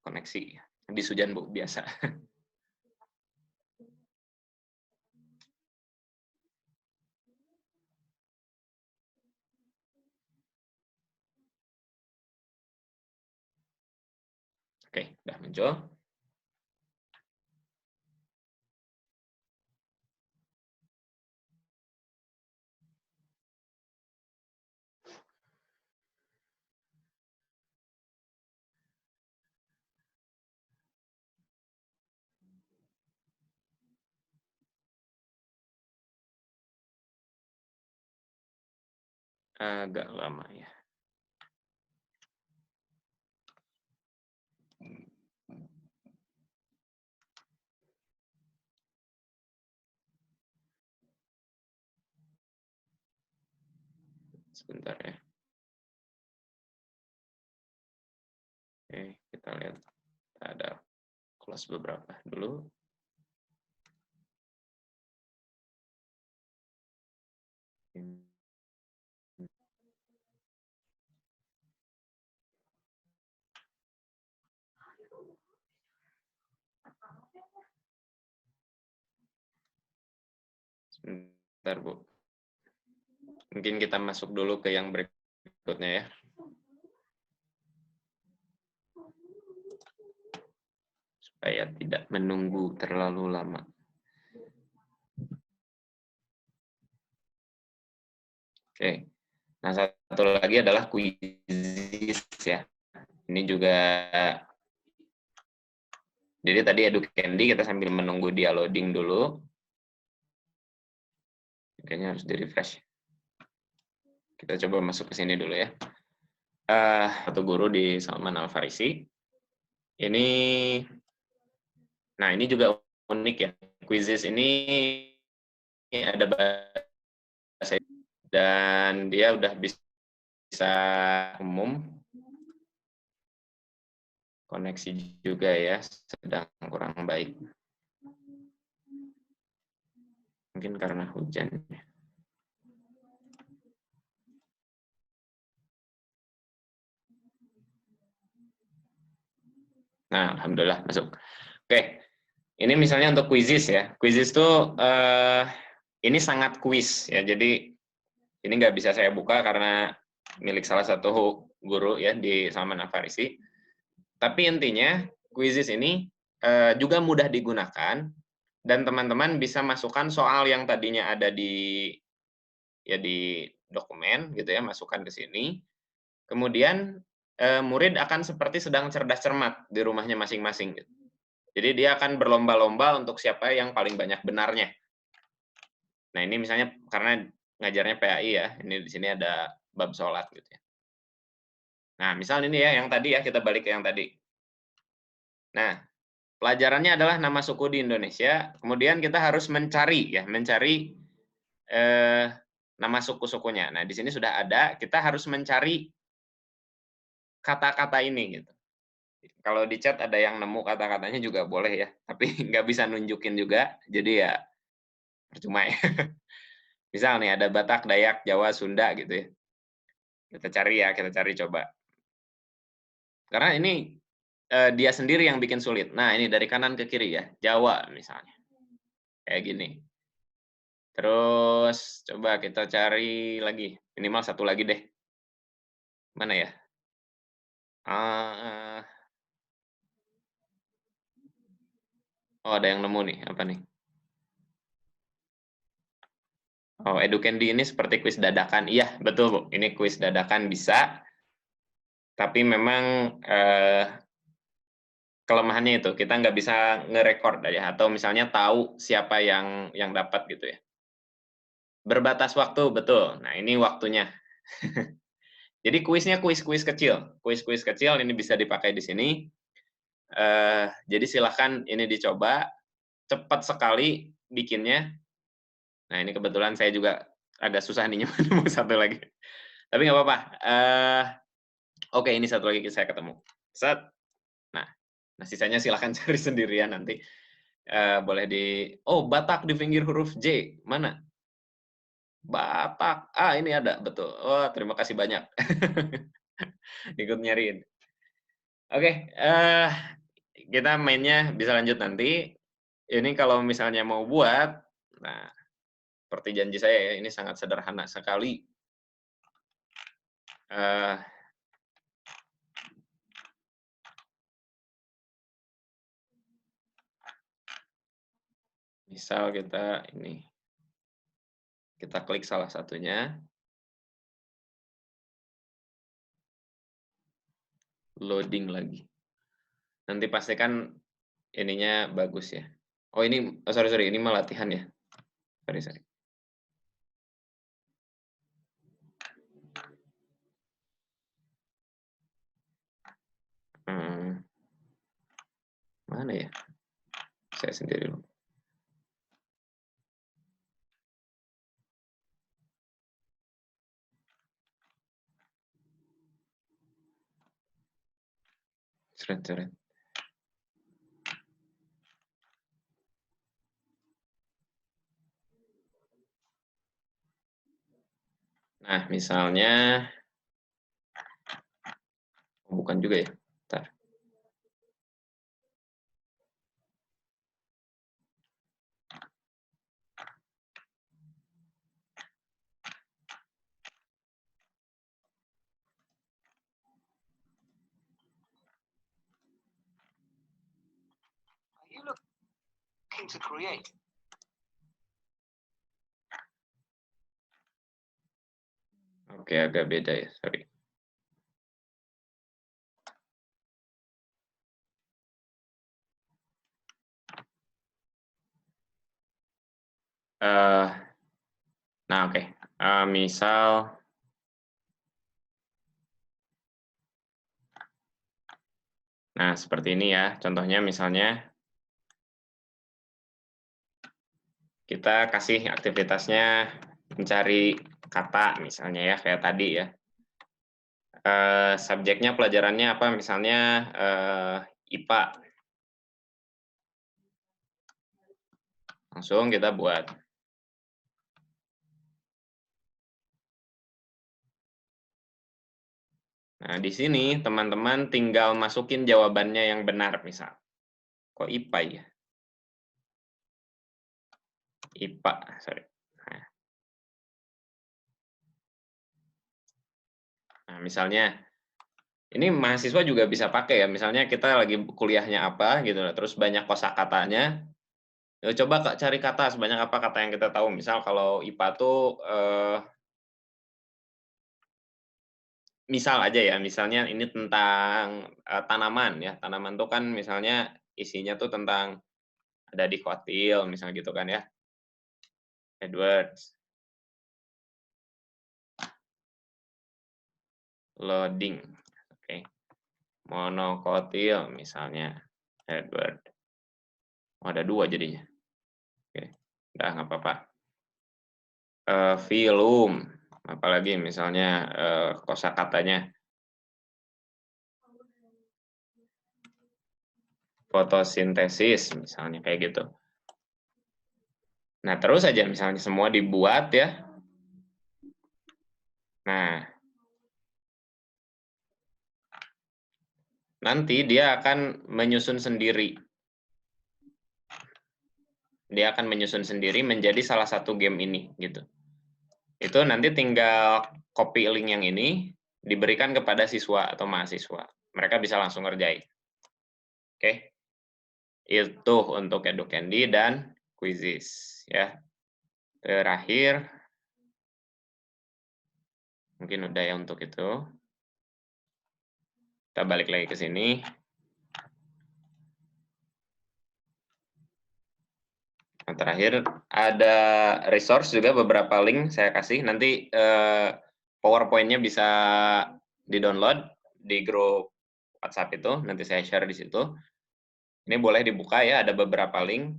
Koneksi. Habis hujan, Bu, biasa. Oke, udah muncul. Agak lama ya. Sebentar ya. Oke, kita lihat ada close beberapa dulu. Sebentar, Bu. Mungkin kita masuk dulu ke yang berikutnya ya. Supaya tidak menunggu terlalu lama. Oke. Nah, satu lagi adalah quizzes ya. Ini juga, jadi tadi EduCandy kita sambil menunggu dia loading dulu. Kayaknya harus di-refresh. Kita coba masuk ke sini dulu ya. Satu guru di Salman Al Farisi. Nah ini juga unik ya. Quizzes ini ada bahasa dan dia udah bisa umum. Koneksi juga ya, sedang kurang baik. Mungkin karena hujan. Nah, alhamdulillah masuk. Oke, ini misalnya untuk quizzes ya. Quizzes tuh ini sangat quiz ya. Jadi ini nggak bisa saya buka karena milik salah satu guru ya di Salman Al Farisi. Tapi intinya quizzes ini juga mudah digunakan dan teman-teman bisa masukkan soal yang tadinya ada di dokumen gitu ya, masukkan ke sini. Kemudian murid akan seperti sedang cerdas cermat di rumahnya masing-masing gitu. Jadi dia akan berlomba-lomba untuk siapa yang paling banyak benarnya. Nah, ini misalnya karena ngajarnya PAI ya, ini di sini ada bab sholat gitu ya. Nah, misal ini ya yang tadi ya, kita balik ke yang tadi. Nah, pelajarannya adalah nama suku di Indonesia, kemudian kita harus mencari nama suku-sukunya. Nah, di sini sudah ada, kita harus mencari kata-kata ini gitu. Kalau di chat ada yang nemu kata-katanya juga boleh ya, tapi nggak bisa nunjukin juga, jadi ya percuma ya. Misal nih ada Batak, Dayak, Jawa, Sunda gitu ya. Kita cari coba. Karena ini dia sendiri yang bikin sulit. Nah, ini dari kanan ke kiri ya, Jawa misalnya. Kayak gini. Terus coba kita cari lagi, minimal satu lagi deh. Mana ya? Oh, ada yang nemu nih, apa nih? Oh, EduCandy ini seperti kuis dadakan. Iya, betul, Bu. Ini kuis dadakan bisa. Tapi memang kelemahannya itu, kita nggak bisa ngerekord aja. Atau misalnya tahu siapa yang dapat gitu ya. Berbatas waktu, betul. Nah, ini waktunya. Jadi kuisnya kuis-kuis kecil. Kuis-kuis kecil ini bisa dipakai di sini. Jadi silahkan ini dicoba. Cepat sekali bikinnya. Nah, ini kebetulan saya juga agak susah nih nemu satu lagi. Tapi nggak apa-apa. Oke, ini satu lagi saya ketemu. Set. Nah, sisanya silahkan cari sendirian nanti. Boleh oh, Batak di pinggir huruf J. Mana? Batak. Ah, ini ada, betul. Oh, terima kasih banyak. Ikut nyariin. Oke, kita mainnya bisa lanjut nanti. Ini kalau misalnya mau buat, nah, seperti janji saya ya, ini sangat sederhana sekali. Misal kita klik salah satunya, loading lagi. Nanti pastikan ininya bagus ya. Oh ini, sorry, ini mah latihan ya. Sorry. Mana ya? Saya sendiri loh. Seret. Nah, misalnya, bukan juga ya, bentar. Oke, agak beda ya, sorry. Nah, oke. Misal, nah seperti ini ya, contohnya misalnya, kita kasih aktivitasnya mencari kata misalnya ya, kayak tadi ya. Subjeknya pelajarannya apa, misalnya IPA. Langsung kita buat. Nah, di sini teman-teman tinggal masukin jawabannya yang benar, misal. Kok IPA ya? IPA, sorry. Nah, misalnya, ini mahasiswa juga bisa pakai ya, misalnya kita lagi kuliahnya apa, gitu, terus banyak kosakatanya, coba cari kata sebanyak apa kata yang kita tahu. Misal kalau IPA tuh, misal aja ya, misalnya ini tentang tanaman ya, tanaman tuh kan misalnya isinya tuh tentang ada dikotil, misalnya gitu kan ya, Edwards, loading, oke, monokotil misalnya, Edward, ada 2 jadinya, oke, udah nggak apa-apa. Filum, apalagi misalnya kosakatanya, fotosintesis misalnya kayak gitu. Nah, terus aja misalnya semua dibuat ya. Nah, nanti dia akan menyusun sendiri. Dia akan menyusun sendiri menjadi salah satu game ini gitu. Itu nanti tinggal copy link yang ini diberikan kepada siswa atau mahasiswa. Mereka bisa langsung ngerjain. Oke. Itu untuk EduCandy dan Quizzes ya. Terakhir mungkin udah ya untuk itu. Kita balik lagi ke sini. Nah, terakhir ada resource juga, beberapa link saya kasih. Nanti PowerPoint-nya bisa di-download di grup WhatsApp itu. Nanti saya share di situ. Ini boleh dibuka ya, ada beberapa link.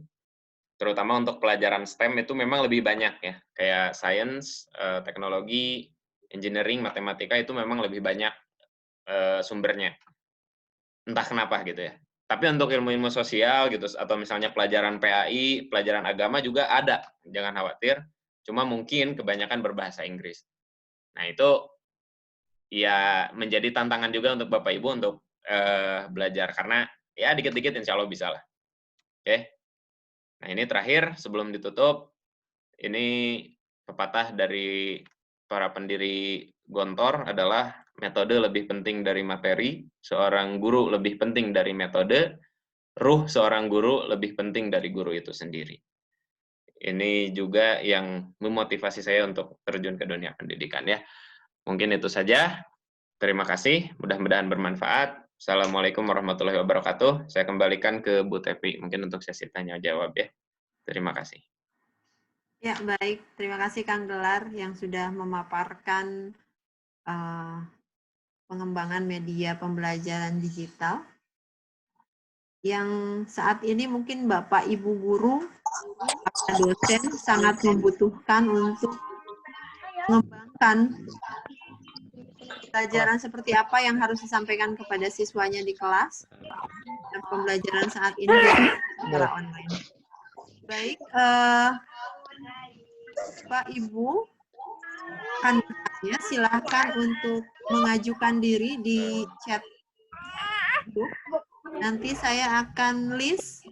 Terutama untuk pelajaran STEM itu memang lebih banyak ya. Kayak science, teknologi, engineering, matematika itu memang lebih banyak sumbernya. Entah kenapa gitu ya. Tapi untuk ilmu-ilmu sosial gitu, atau misalnya pelajaran PAI, pelajaran agama juga ada, jangan khawatir. Cuma mungkin kebanyakan berbahasa Inggris. Nah itu ya menjadi tantangan juga untuk Bapak Ibu untuk belajar, karena ya dikit-dikit insya Allah bisa lah. Oke. Nah ini terakhir sebelum ditutup, ini pepatah dari para pendiri Gontor adalah metode lebih penting dari materi, seorang guru lebih penting dari metode, ruh seorang guru lebih penting dari guru itu sendiri. Ini juga yang memotivasi saya untuk terjun ke dunia pendidikan ya. Mungkin itu saja. Terima kasih, mudah-mudahan bermanfaat. Assalamualaikum warahmatullahi wabarakatuh. Saya kembalikan ke Bu Tepi, mungkin untuk sesi tanya jawab ya. Terima kasih. Ya, baik. Terima kasih Kang Gelar yang sudah memaparkan pengembangan media pembelajaran digital. Yang saat ini mungkin Bapak Ibu guru, para dosen sangat membutuhkan untuk mengembangkan pelajaran seperti apa yang harus disampaikan kepada siswanya di kelas. Dan pembelajaran saat ini secara online. Baik, Pak Ibu, akan bertanya, silahkan untuk mengajukan diri di chat grup. Nanti saya akan list.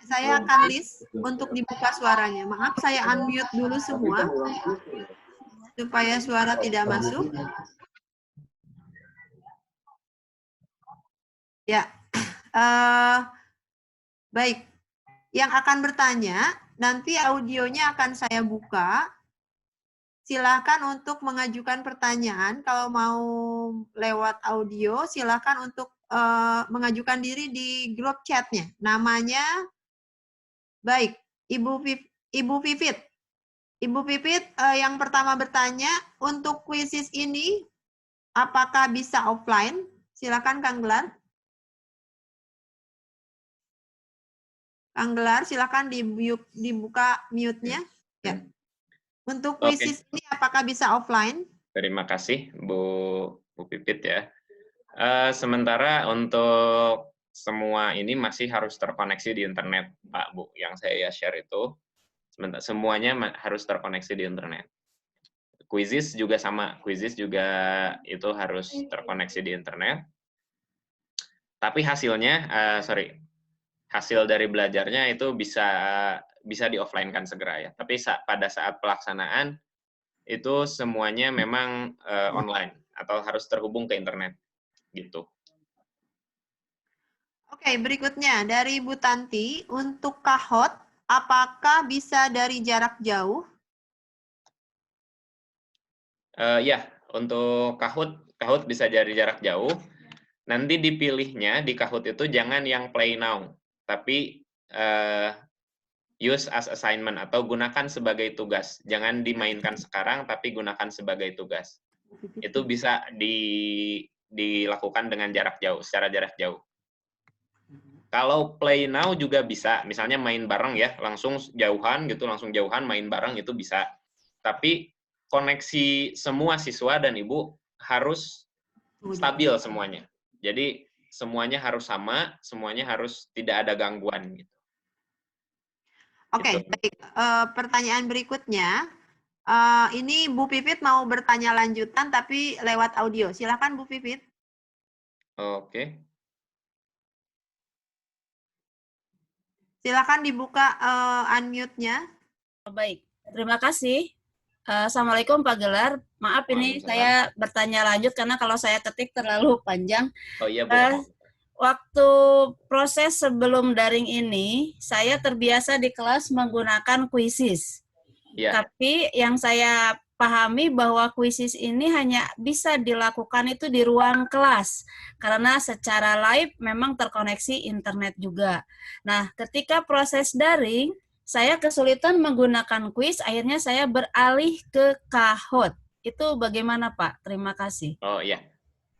Saya akan list untuk dibuka suaranya. Maaf, saya unmute dulu semua supaya suara tidak masuk. Ya, baik. Yang akan bertanya, nanti audionya akan saya buka. Silakan untuk mengajukan pertanyaan. Kalau mau lewat audio, silakan untuk mengajukan diri di grup chatnya. Namanya, baik, Ibu Pipit. Ibu Pipit yang pertama bertanya, untuk kuisis ini, apakah bisa offline? Silakan Kang Gelar. Kang Gelar, silakan dibuka mute-nya. Ya. Untuk kuisis ini apakah bisa offline? Terima kasih Bu Pipit ya. Sementara untuk semua ini masih harus terkoneksi di internet, Pak Bu. Yang saya share itu, semuanya harus terkoneksi di internet. Quizizz juga sama, Quizizz juga itu harus terkoneksi di internet. Tapi hasilnya, hasil dari belajarnya itu bisa di-offline-kan segera ya. Tapi pada saat pelaksanaan, itu semuanya memang online atau harus terhubung ke internet. Gitu. Oke, berikutnya dari Bu Tanti, untuk Kahoot, apakah bisa dari jarak jauh? Ya, untuk Kahoot bisa dari jarak jauh. Nanti dipilihnya di Kahoot itu jangan yang play now, tapi use as assignment atau gunakan sebagai tugas. Jangan dimainkan sekarang, tapi gunakan sebagai tugas. Itu bisa dilakukan dengan jarak jauh, secara jarak jauh. Kalau play now juga bisa, misalnya main bareng ya, langsung jauhan gitu, langsung jauhan main bareng itu bisa. Tapi koneksi semua siswa dan ibu harus stabil semuanya. Jadi semuanya harus sama, semuanya harus tidak ada gangguan gitu. Oke, baik. Pertanyaan berikutnya, ini Bu Pipit mau bertanya lanjutan tapi lewat audio. Silakan Bu Pipit. Oke. Silakan dibuka unmute-nya. Baik, terima kasih. Assalamualaikum Pak Gelar. Maaf ini saya bertanya lanjut karena kalau saya ketik terlalu panjang. Oh iya Bu. Waktu proses sebelum daring ini, saya terbiasa di kelas menggunakan Quizizz. Ya. Tapi yang saya pahami bahwa Quizizz ini hanya bisa dilakukan itu di ruang kelas. Karena secara live memang terkoneksi internet juga. Nah, ketika proses daring, saya kesulitan menggunakan quiz, akhirnya saya beralih ke Kahoot. Itu bagaimana Pak? Terima kasih. Oh iya.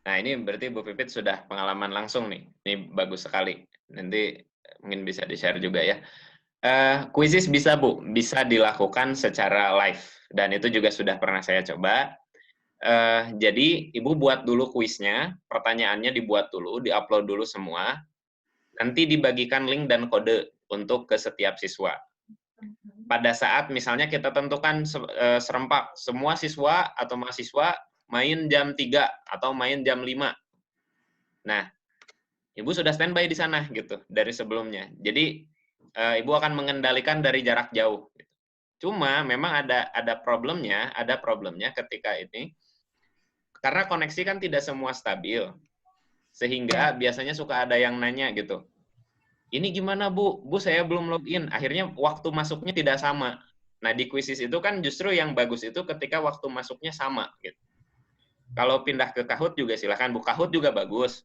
Nah, ini berarti Bu Pipit sudah pengalaman langsung nih. Ini bagus sekali. Nanti mungkin bisa di-share juga ya. Quizizz bisa, Bu. Bisa dilakukan secara live. Dan itu juga sudah pernah saya coba. Jadi, Ibu buat dulu kuisnya, pertanyaannya dibuat dulu, di-upload dulu semua. Nanti dibagikan link dan kode untuk ke setiap siswa. Pada saat misalnya kita tentukan serempak, semua siswa atau mahasiswa main jam 3 atau main jam 5. Nah, Ibu sudah standby di sana gitu dari sebelumnya. Jadi Ibu akan mengendalikan dari jarak jauh. Cuma memang ada problemnya ketika ini karena koneksi kan tidak semua stabil. Sehingga biasanya suka ada yang nanya gitu. Ini gimana Bu? Bu saya belum login. Akhirnya waktu masuknya tidak sama. Nah, di Quizizz itu kan justru yang bagus itu ketika waktu masuknya sama gitu. Kalau pindah ke Kahoot juga silakan Bu. Kahoot juga bagus.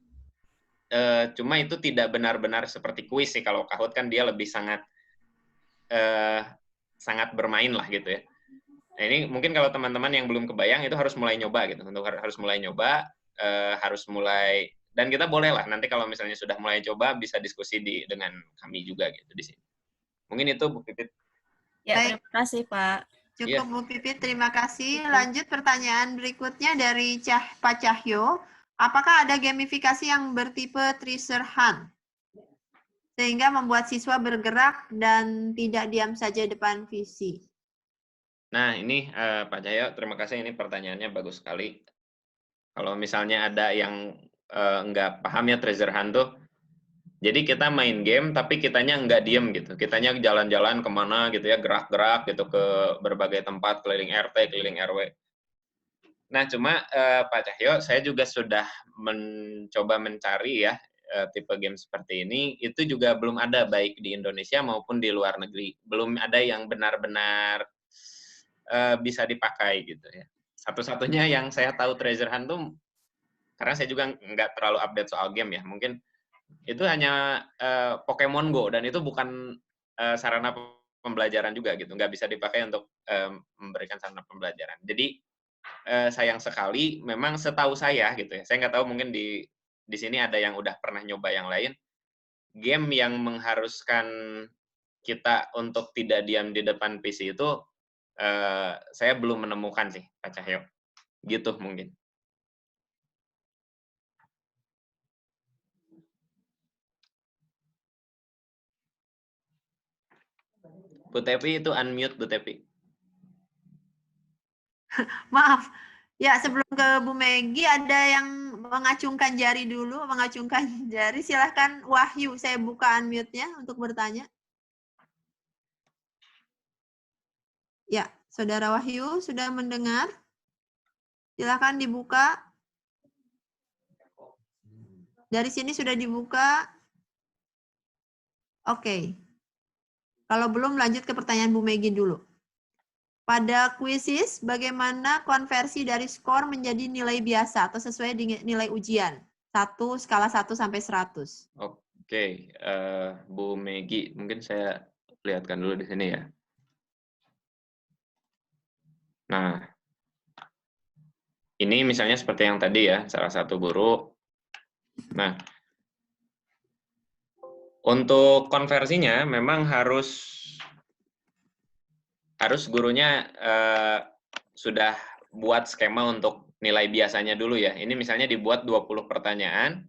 Cuma itu tidak benar-benar seperti quiz sih. Kalau Kahoot kan dia lebih sangat bermain lah gitu ya. Nah, ini mungkin kalau teman-teman yang belum kebayang itu harus mulai nyoba gitu. Untuk harus mulai nyoba, harus mulai, dan kita boleh lah nanti kalau misalnya sudah mulai coba bisa diskusi dengan kami juga gitu di sini. Mungkin itu Bu Pipit. Ya, terima kasih Pak. Cukup Bu Pipit, terima kasih. Lanjut pertanyaan berikutnya dari Pak Cahyo. Apakah ada gamifikasi yang bertipe treasure hunt? sehingga membuat siswa bergerak dan tidak diam saja depan PC. Nah, ini Pak Cahyo, terima kasih. Ini pertanyaannya bagus sekali. Kalau misalnya ada yang nggak paham ya treasure hunt tuh, jadi kita main game tapi kitanya nggak diem gitu. Kitanya jalan-jalan kemana gitu ya, gerak-gerak gitu ke berbagai tempat, keliling RT, keliling RW. Nah, cuma Pak Cahyo, saya juga sudah mencoba mencari ya tipe game seperti ini, itu juga belum ada baik di Indonesia maupun di luar negeri. Belum ada yang benar-benar bisa dipakai gitu ya. Satu-satunya yang saya tahu treasure hunt tuh, karena saya juga nggak terlalu update soal game ya, mungkin itu hanya Pokemon Go, dan itu bukan sarana pembelajaran juga gitu, nggak bisa dipakai untuk memberikan sarana pembelajaran. Jadi sayang sekali, memang setahu saya gitu ya, saya nggak tahu mungkin di sini ada yang udah pernah nyoba yang lain, game yang mengharuskan kita untuk tidak diam di depan PC itu saya belum menemukan sih, Pak Cahyo. Gitu mungkin. Bu Tepi itu unmute, Bu Tepi. Maaf. Ya, sebelum ke Bu Megi, ada yang mengacungkan jari dulu. Mengacungkan jari, silahkan Wahyu. Saya buka unmute-nya untuk bertanya. Ya, Saudara Wahyu sudah mendengar? Silahkan dibuka. Dari sini sudah dibuka. Oke. Kalau belum, lanjut ke pertanyaan Bu Megi dulu. Pada kuisis, bagaimana konversi dari skor menjadi nilai biasa atau sesuai dengan nilai ujian? 1, skala 1 sampai 100. Oke, Bu Megi, mungkin saya lihatkan dulu di sini ya. Nah, ini misalnya seperti yang tadi ya, salah satu guru. Nah, untuk konversinya memang harus gurunya sudah buat skema untuk nilai biasanya dulu ya. Ini misalnya dibuat 20 pertanyaan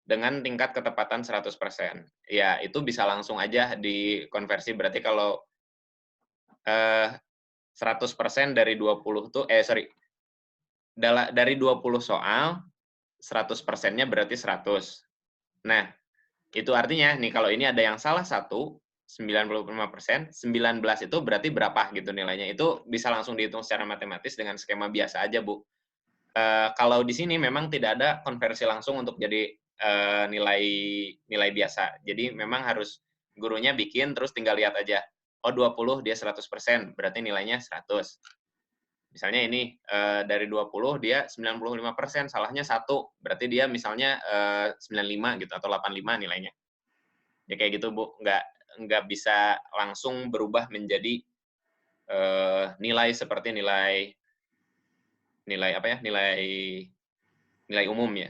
dengan tingkat ketepatan 100%. Ya, itu bisa langsung aja dikonversi. Berarti kalau 100% dari 20 tuh, dari 20 soal, 100%-nya berarti 100. Nah, itu artinya nih kalau ini ada yang salah satu, 95%, 19 itu berarti berapa gitu nilainya. Itu bisa langsung dihitung secara matematis dengan skema biasa aja, Bu. Kalau di sini memang tidak ada konversi langsung untuk jadi nilai biasa. Jadi memang harus gurunya bikin, terus tinggal lihat aja. Oh, 20 dia 100%, berarti nilainya 100. Misalnya ini dari 20 dia 95%, salahnya 1, berarti dia misalnya 95 gitu atau 85 nilainya. Ya kayak gitu, Bu. Nggak bisa langsung berubah menjadi nilai seperti nilai umum ya.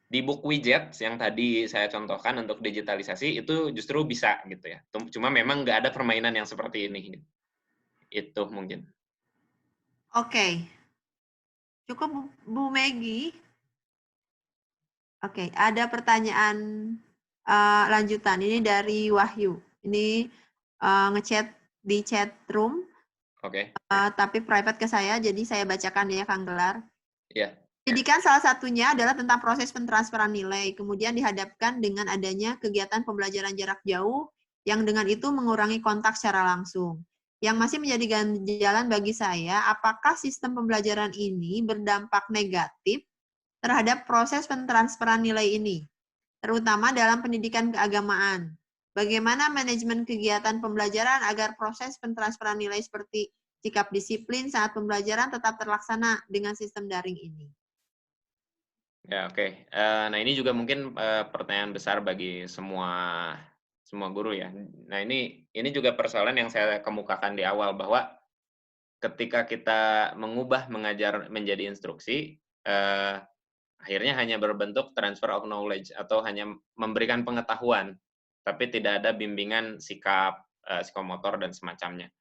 Di book widget yang tadi saya contohkan untuk digitalisasi itu justru bisa gitu ya. Cuma memang nggak ada permainan yang seperti ini. Itu mungkin. Oke. Cukup Bu Megi. Oke, ada pertanyaan lanjutan. Ini dari Wahyu. Ini ngechat di chat room. Oke. Tapi private ke saya, jadi saya bacakan ya, Kang Gelar. Iya. Pendidikan salah satunya adalah tentang proses pentransferan nilai, kemudian dihadapkan dengan adanya kegiatan pembelajaran jarak jauh yang dengan itu mengurangi kontak secara langsung. Yang masih menjadi ganjalan bagi saya, apakah sistem pembelajaran ini berdampak negatif terhadap proses pentransferan nilai ini, terutama dalam pendidikan keagamaan. Bagaimana manajemen kegiatan pembelajaran agar proses pentransferan nilai seperti sikap disiplin saat pembelajaran tetap terlaksana dengan sistem daring ini? Ya, oke. Nah, ini juga mungkin pertanyaan besar bagi semua guru ya. Nah, ini juga persoalan yang saya kemukakan di awal, bahwa ketika kita mengubah mengajar menjadi instruksi, akhirnya hanya berbentuk transfer of knowledge atau hanya memberikan pengetahuan, tapi tidak ada bimbingan sikap, psikomotor dan semacamnya.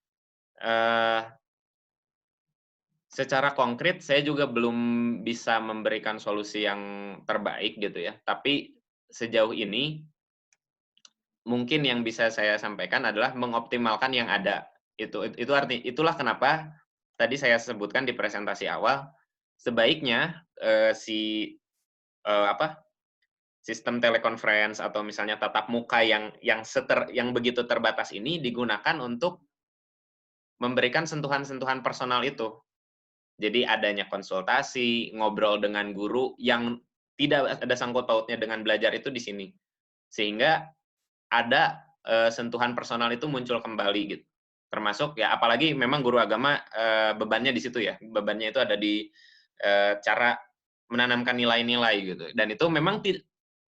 Secara konkret saya juga belum bisa memberikan solusi yang terbaik gitu ya. Tapi sejauh ini mungkin yang bisa saya sampaikan adalah mengoptimalkan yang ada. Itulah kenapa tadi saya sebutkan di presentasi awal, sebaiknya sistem telekonferensi atau misalnya tatap muka yang begitu terbatas ini digunakan untuk memberikan sentuhan-sentuhan personal itu. Jadi adanya konsultasi, ngobrol dengan guru yang tidak ada sangkut pautnya dengan belajar itu di sini. Sehingga ada sentuhan personal itu muncul kembali gitu. Termasuk ya apalagi memang guru agama bebannya di situ ya. Bebannya itu ada di cara menanamkan nilai-nilai gitu. Dan itu memang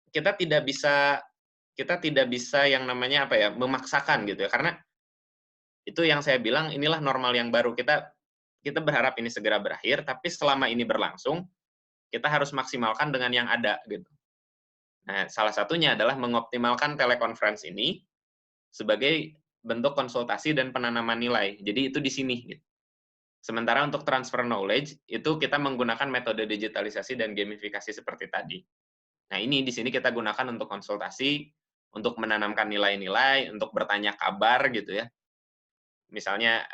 kita tidak bisa yang namanya memaksakan gitu ya. Karena itu yang saya bilang, inilah normal yang baru. Kita berharap ini segera berakhir, tapi selama ini berlangsung, kita harus maksimalkan dengan yang ada gitu. Nah, salah satunya adalah mengoptimalkan telekonferensi ini sebagai bentuk konsultasi dan penanaman nilai. Jadi itu di sini gitu. Sementara untuk transfer knowledge itu kita menggunakan metode digitalisasi dan gamifikasi seperti tadi. Nah, ini di sini kita gunakan untuk konsultasi, untuk menanamkan nilai-nilai, untuk bertanya kabar gitu ya. Misalnya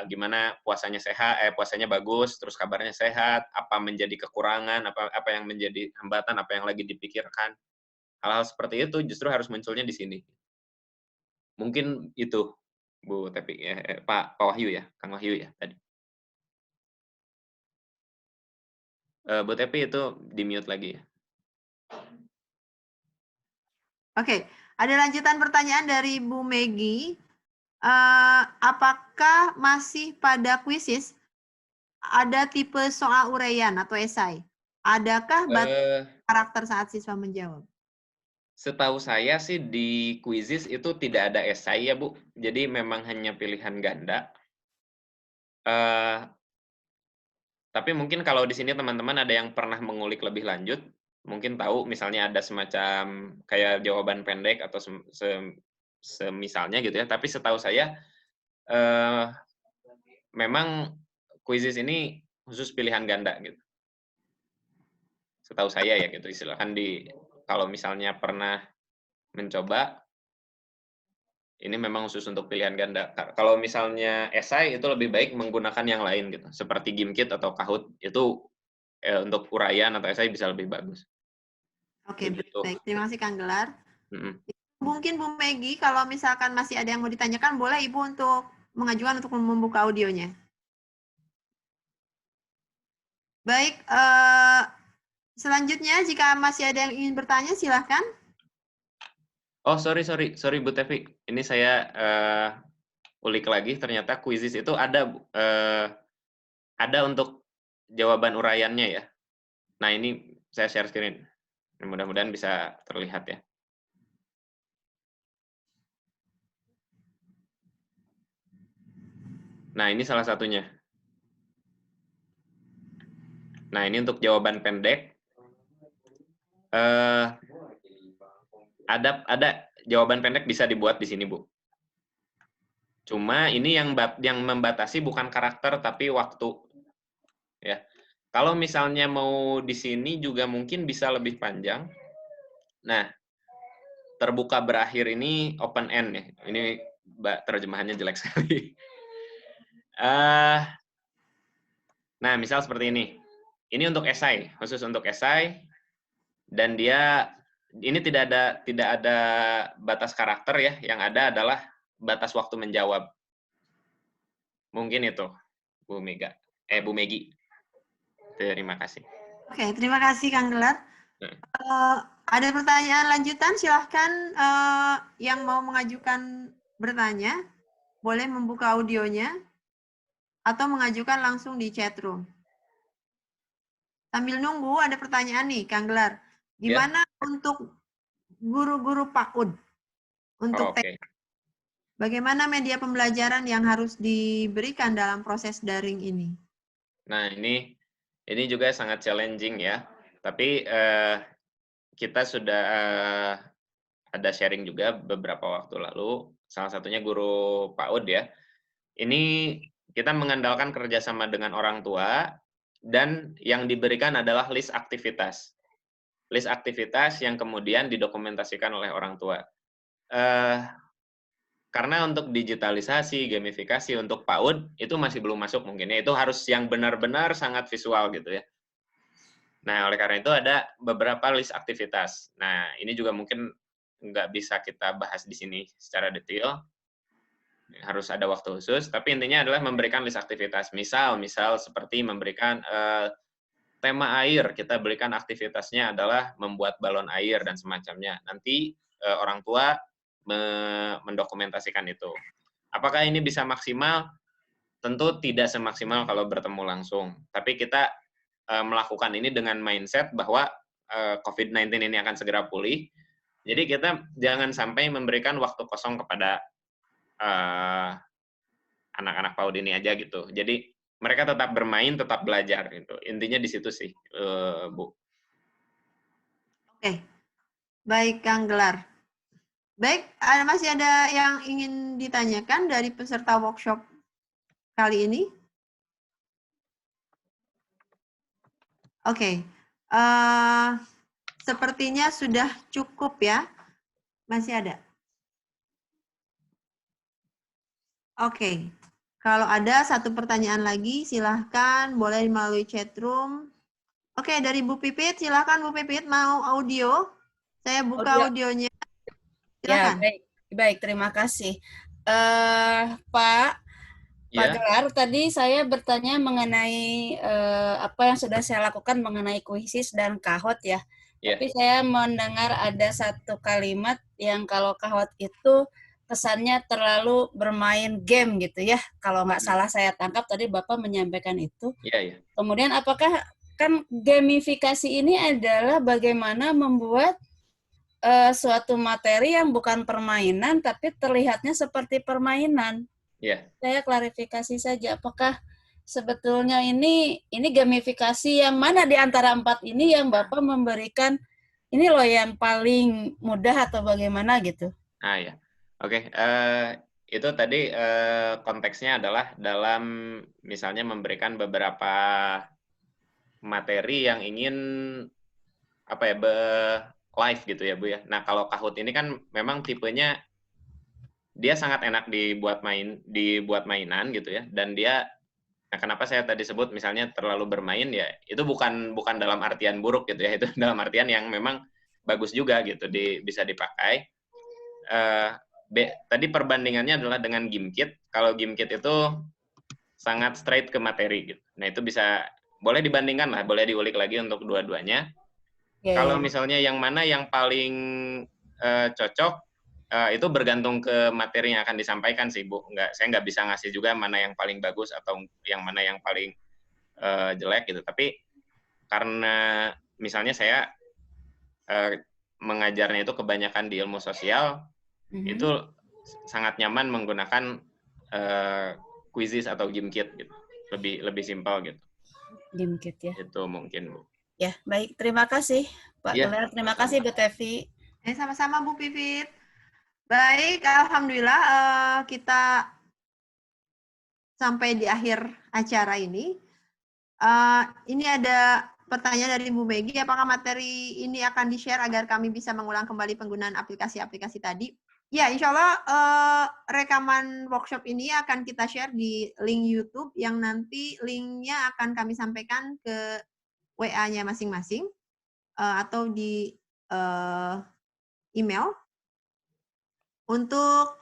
gimana puasanya bagus, terus kabarnya sehat, apa menjadi kekurangan, apa yang menjadi hambatan, apa yang lagi dipikirkan. Hal-hal seperti itu justru harus munculnya di sini. Mungkin itu, Bu Tepi, Pak Wahyu ya, Kang Wahyu ya tadi. Bu Tepi itu di-mute lagi ya. Oke, ada lanjutan pertanyaan dari Bu Megi. Apakah masih pada kuisis ada tipe soal uraian atau esai? Adakah batas karakter saat siswa menjawab? Setahu saya sih di kuisis itu tidak ada esai ya Bu, jadi memang hanya pilihan ganda. Tapi mungkin kalau di sini teman-teman ada yang pernah mengulik lebih lanjut, mungkin tahu misalnya ada semacam kayak jawaban pendek atau semisalnya gitu ya. Tapi setahu saya memang kuisis ini khusus pilihan ganda gitu. Setahu saya ya gitu, silakan kalau misalnya pernah mencoba, ini memang khusus untuk pilihan ganda. Kalau misalnya esai itu lebih baik menggunakan yang lain gitu, seperti Gimkit atau Kahoot, itu untuk uraian atau esai bisa lebih bagus. Oke, baik. Terima kasih Kang Gelar. Mungkin Bu Megi, kalau misalkan masih ada yang mau ditanyakan, boleh Ibu untuk mengajukan untuk membuka audionya. Baik, selanjutnya jika masih ada yang ingin bertanya, silahkan. Oh, sorry Bu Tevi. Ini saya ulik lagi, ternyata kuisis itu ada untuk jawaban uraiannya ya. Nah, ini saya share screen. Mudah-mudahan bisa terlihat ya. Nah, ini salah satunya. Nah, ini untuk jawaban pendek. Ada jawaban pendek bisa dibuat di sini, Bu. Cuma ini yang membatasi bukan karakter tapi waktu. Ya. Kalau misalnya mau di sini juga mungkin bisa lebih panjang. Nah, terbuka berakhir ini open end ya. Ini terjemahannya jelek sekali. Nah, misal seperti ini. Ini untuk esai, khusus untuk esai. Dan dia ini tidak ada batas karakter ya. Yang ada adalah batas waktu menjawab. Mungkin itu, Bu Megi. Terima kasih. Oke, terima kasih Kang Gelar. Ada pertanyaan lanjutan, silahkan yang mau mengajukan bertanya, boleh membuka audionya, atau mengajukan langsung di chat room. Sambil nunggu, ada pertanyaan nih, Kang Gelar. Gimana untuk guru-guru PAUD? Untuk bagaimana media pembelajaran yang harus diberikan dalam proses daring ini? Nah, ini juga sangat challenging ya. Tapi kita sudah ada sharing juga beberapa waktu lalu. Salah satunya guru PAUD ya. Ini kita mengandalkan kerjasama dengan orang tua dan yang diberikan adalah list aktivitas. List aktivitas yang kemudian didokumentasikan oleh orang tua. karena untuk digitalisasi, gamifikasi untuk PAUD itu masih belum masuk mungkin ya. Itu harus yang benar-benar sangat visual gitu ya. Nah, oleh karena itu ada beberapa list aktivitas. Nah, ini juga mungkin nggak bisa kita bahas di sini secara detail. Harus ada waktu khusus, tapi intinya adalah memberikan list aktivitas. Misal seperti memberikan tema air, kita berikan aktivitasnya adalah membuat balon air dan semacamnya. Nanti orang tua mendokumentasikan itu. Apakah ini bisa maksimal? Tentu tidak semaksimal kalau bertemu langsung. Tapi kita melakukan ini dengan mindset bahwa COVID-19 ini akan segera pulih. Jadi kita jangan sampai memberikan waktu kosong kepada anak-anak PAUD ini aja gitu. Jadi mereka tetap bermain, tetap belajar gitu. Intinya di situ sih, Bu. Oke, baik Kang Gelar. Baik, masih ada yang ingin ditanyakan dari peserta workshop kali ini? Oke, sepertinya sudah cukup ya. Masih ada? Oke, kalau ada satu pertanyaan lagi, silahkan boleh melalui chat room. Oke, dari Bu Pipit, silahkan Bu Pipit mau audio. Saya buka audionya. Ya, Silakan. baik, terima kasih. Pak Gelar, tadi saya bertanya mengenai apa yang sudah saya lakukan mengenai kuisis dan kahot ya. Tapi saya mendengar ada satu kalimat yang kalau kahot itu kesannya terlalu bermain game gitu ya. Kalau nggak salah saya tangkap tadi Bapak menyampaikan itu. Iya. Kemudian apakah kan gamifikasi ini adalah bagaimana membuat suatu materi yang bukan permainan tapi terlihatnya seperti permainan. Saya klarifikasi saja, apakah sebetulnya ini gamifikasi yang mana di antara 4 ini yang Bapak memberikan ini loh yang paling mudah atau bagaimana gitu? Ya, oke. Itu tadi konteksnya adalah dalam misalnya memberikan beberapa materi yang ingin live gitu ya Bu ya. Nah kalau Kahoot ini kan memang tipenya dia sangat enak dibuat mainan gitu ya. Dan dia, nah kenapa saya tadi sebut misalnya terlalu bermain ya, itu bukan dalam artian buruk gitu ya, itu dalam artian yang memang bagus juga gitu, bisa dipakai. Tadi perbandingannya adalah dengan GimKit. Kalau GimKit itu sangat straight ke materi gitu. Nah itu boleh dibandingkan lah, boleh diulik lagi untuk dua-duanya. Kalau misalnya yang mana yang paling cocok, itu bergantung ke materi yang akan disampaikan sih Bu. Saya nggak bisa ngasih juga mana yang paling bagus atau yang mana yang paling jelek gitu. Tapi karena misalnya saya mengajarnya itu kebanyakan di ilmu sosial, itu sangat nyaman menggunakan quizzes atau GimKit gitu. Lebih simpel gitu. GimKit ya. Itu mungkin Bu. Ya, baik. Terima kasih Pak Gelar. Terima kasih Bu Tevi. Sama-sama Bu Pipit. Baik, alhamdulillah kita sampai di akhir acara ini. Ini ada pertanyaan dari Bu Megi, apakah materi ini akan di-share agar kami bisa mengulang kembali penggunaan aplikasi-aplikasi tadi? Ya, insya Allah rekaman workshop ini akan kita share di link YouTube yang nanti linknya akan kami sampaikan ke WA-nya masing-masing atau di email. Untuk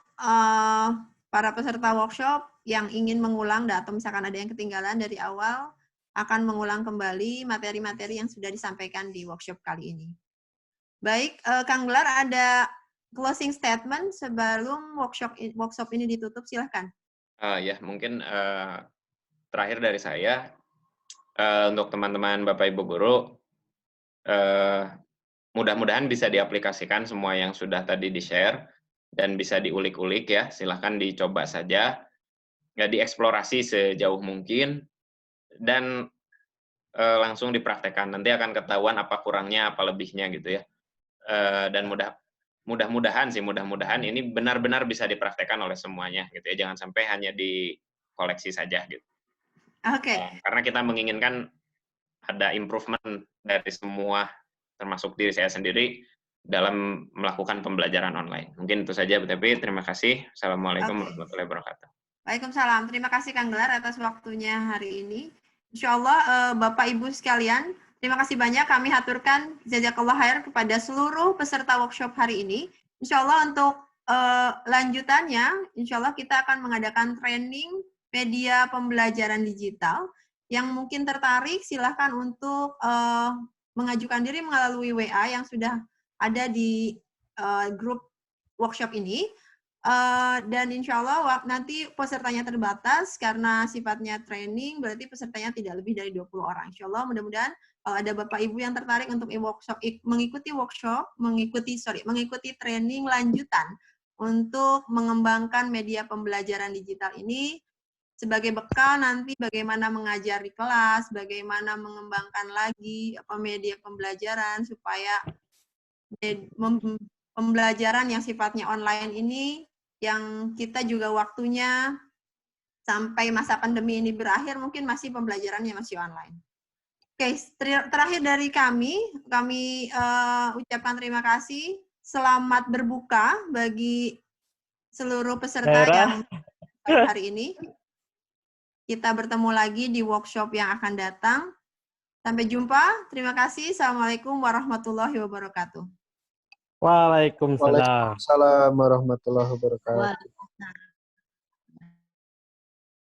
para peserta workshop yang ingin mengulang atau misalkan ada yang ketinggalan dari awal, akan mengulang kembali materi-materi yang sudah disampaikan di workshop kali ini. Baik, Kang Gelar, ada closing statement sebelum workshop ini ditutup, silahkan. Ya, mungkin terakhir dari saya, untuk teman-teman Bapak Ibu Guru, mudah-mudahan bisa diaplikasikan semua yang sudah tadi di-share dan bisa diulik-ulik ya, silahkan dicoba saja, dieksplorasi sejauh mungkin, dan langsung dipraktekkan. Nanti akan ketahuan apa kurangnya, apa lebihnya gitu ya. Dan mudah-mudahan ini benar-benar bisa dipraktekkan oleh semuanya gitu ya, jangan sampai hanya di koleksi saja gitu. Karena kita menginginkan ada improvement dari semua, termasuk diri saya sendiri, dalam melakukan pembelajaran online. Mungkin itu saja Bu Tepi. Terima kasih. Assalamualaikum warahmatullahi wabarakatuh. Waalaikumsalam. Terima kasih Kang Gelar atas waktunya hari ini. Insya Allah Bapak Ibu sekalian, terima kasih banyak kami haturkan jazakallah khair kepada seluruh peserta workshop hari ini. Insya Allah untuk lanjutannya, insya Allah kita akan mengadakan training media pembelajaran digital. Yang mungkin tertarik silahkan untuk mengajukan diri melalui WA yang sudah ada di grup workshop ini. Dan insya Allah nanti pesertanya terbatas karena sifatnya training, berarti pesertanya tidak lebih dari 20 orang. Insya Allah mudah-mudahan kalau ada Bapak Ibu yang tertarik untuk mengikuti training lanjutan untuk mengembangkan media pembelajaran digital ini sebagai bekal nanti bagaimana mengajar di kelas, bagaimana mengembangkan lagi media pembelajaran supaya pembelajaran yang sifatnya online ini yang kita juga waktunya sampai masa pandemi ini berakhir mungkin masih pembelajarannya masih online. Oke, terakhir dari kami ucapkan terima kasih. Selamat berbuka bagi seluruh peserta yang hari ini. Kita bertemu lagi di workshop yang akan datang. Sampai jumpa. Terima kasih. Assalamualaikum warahmatullahi wabarakatuh. Waalaikumsalam. Waalaikumsalam warahmatullahi wabarakatuh.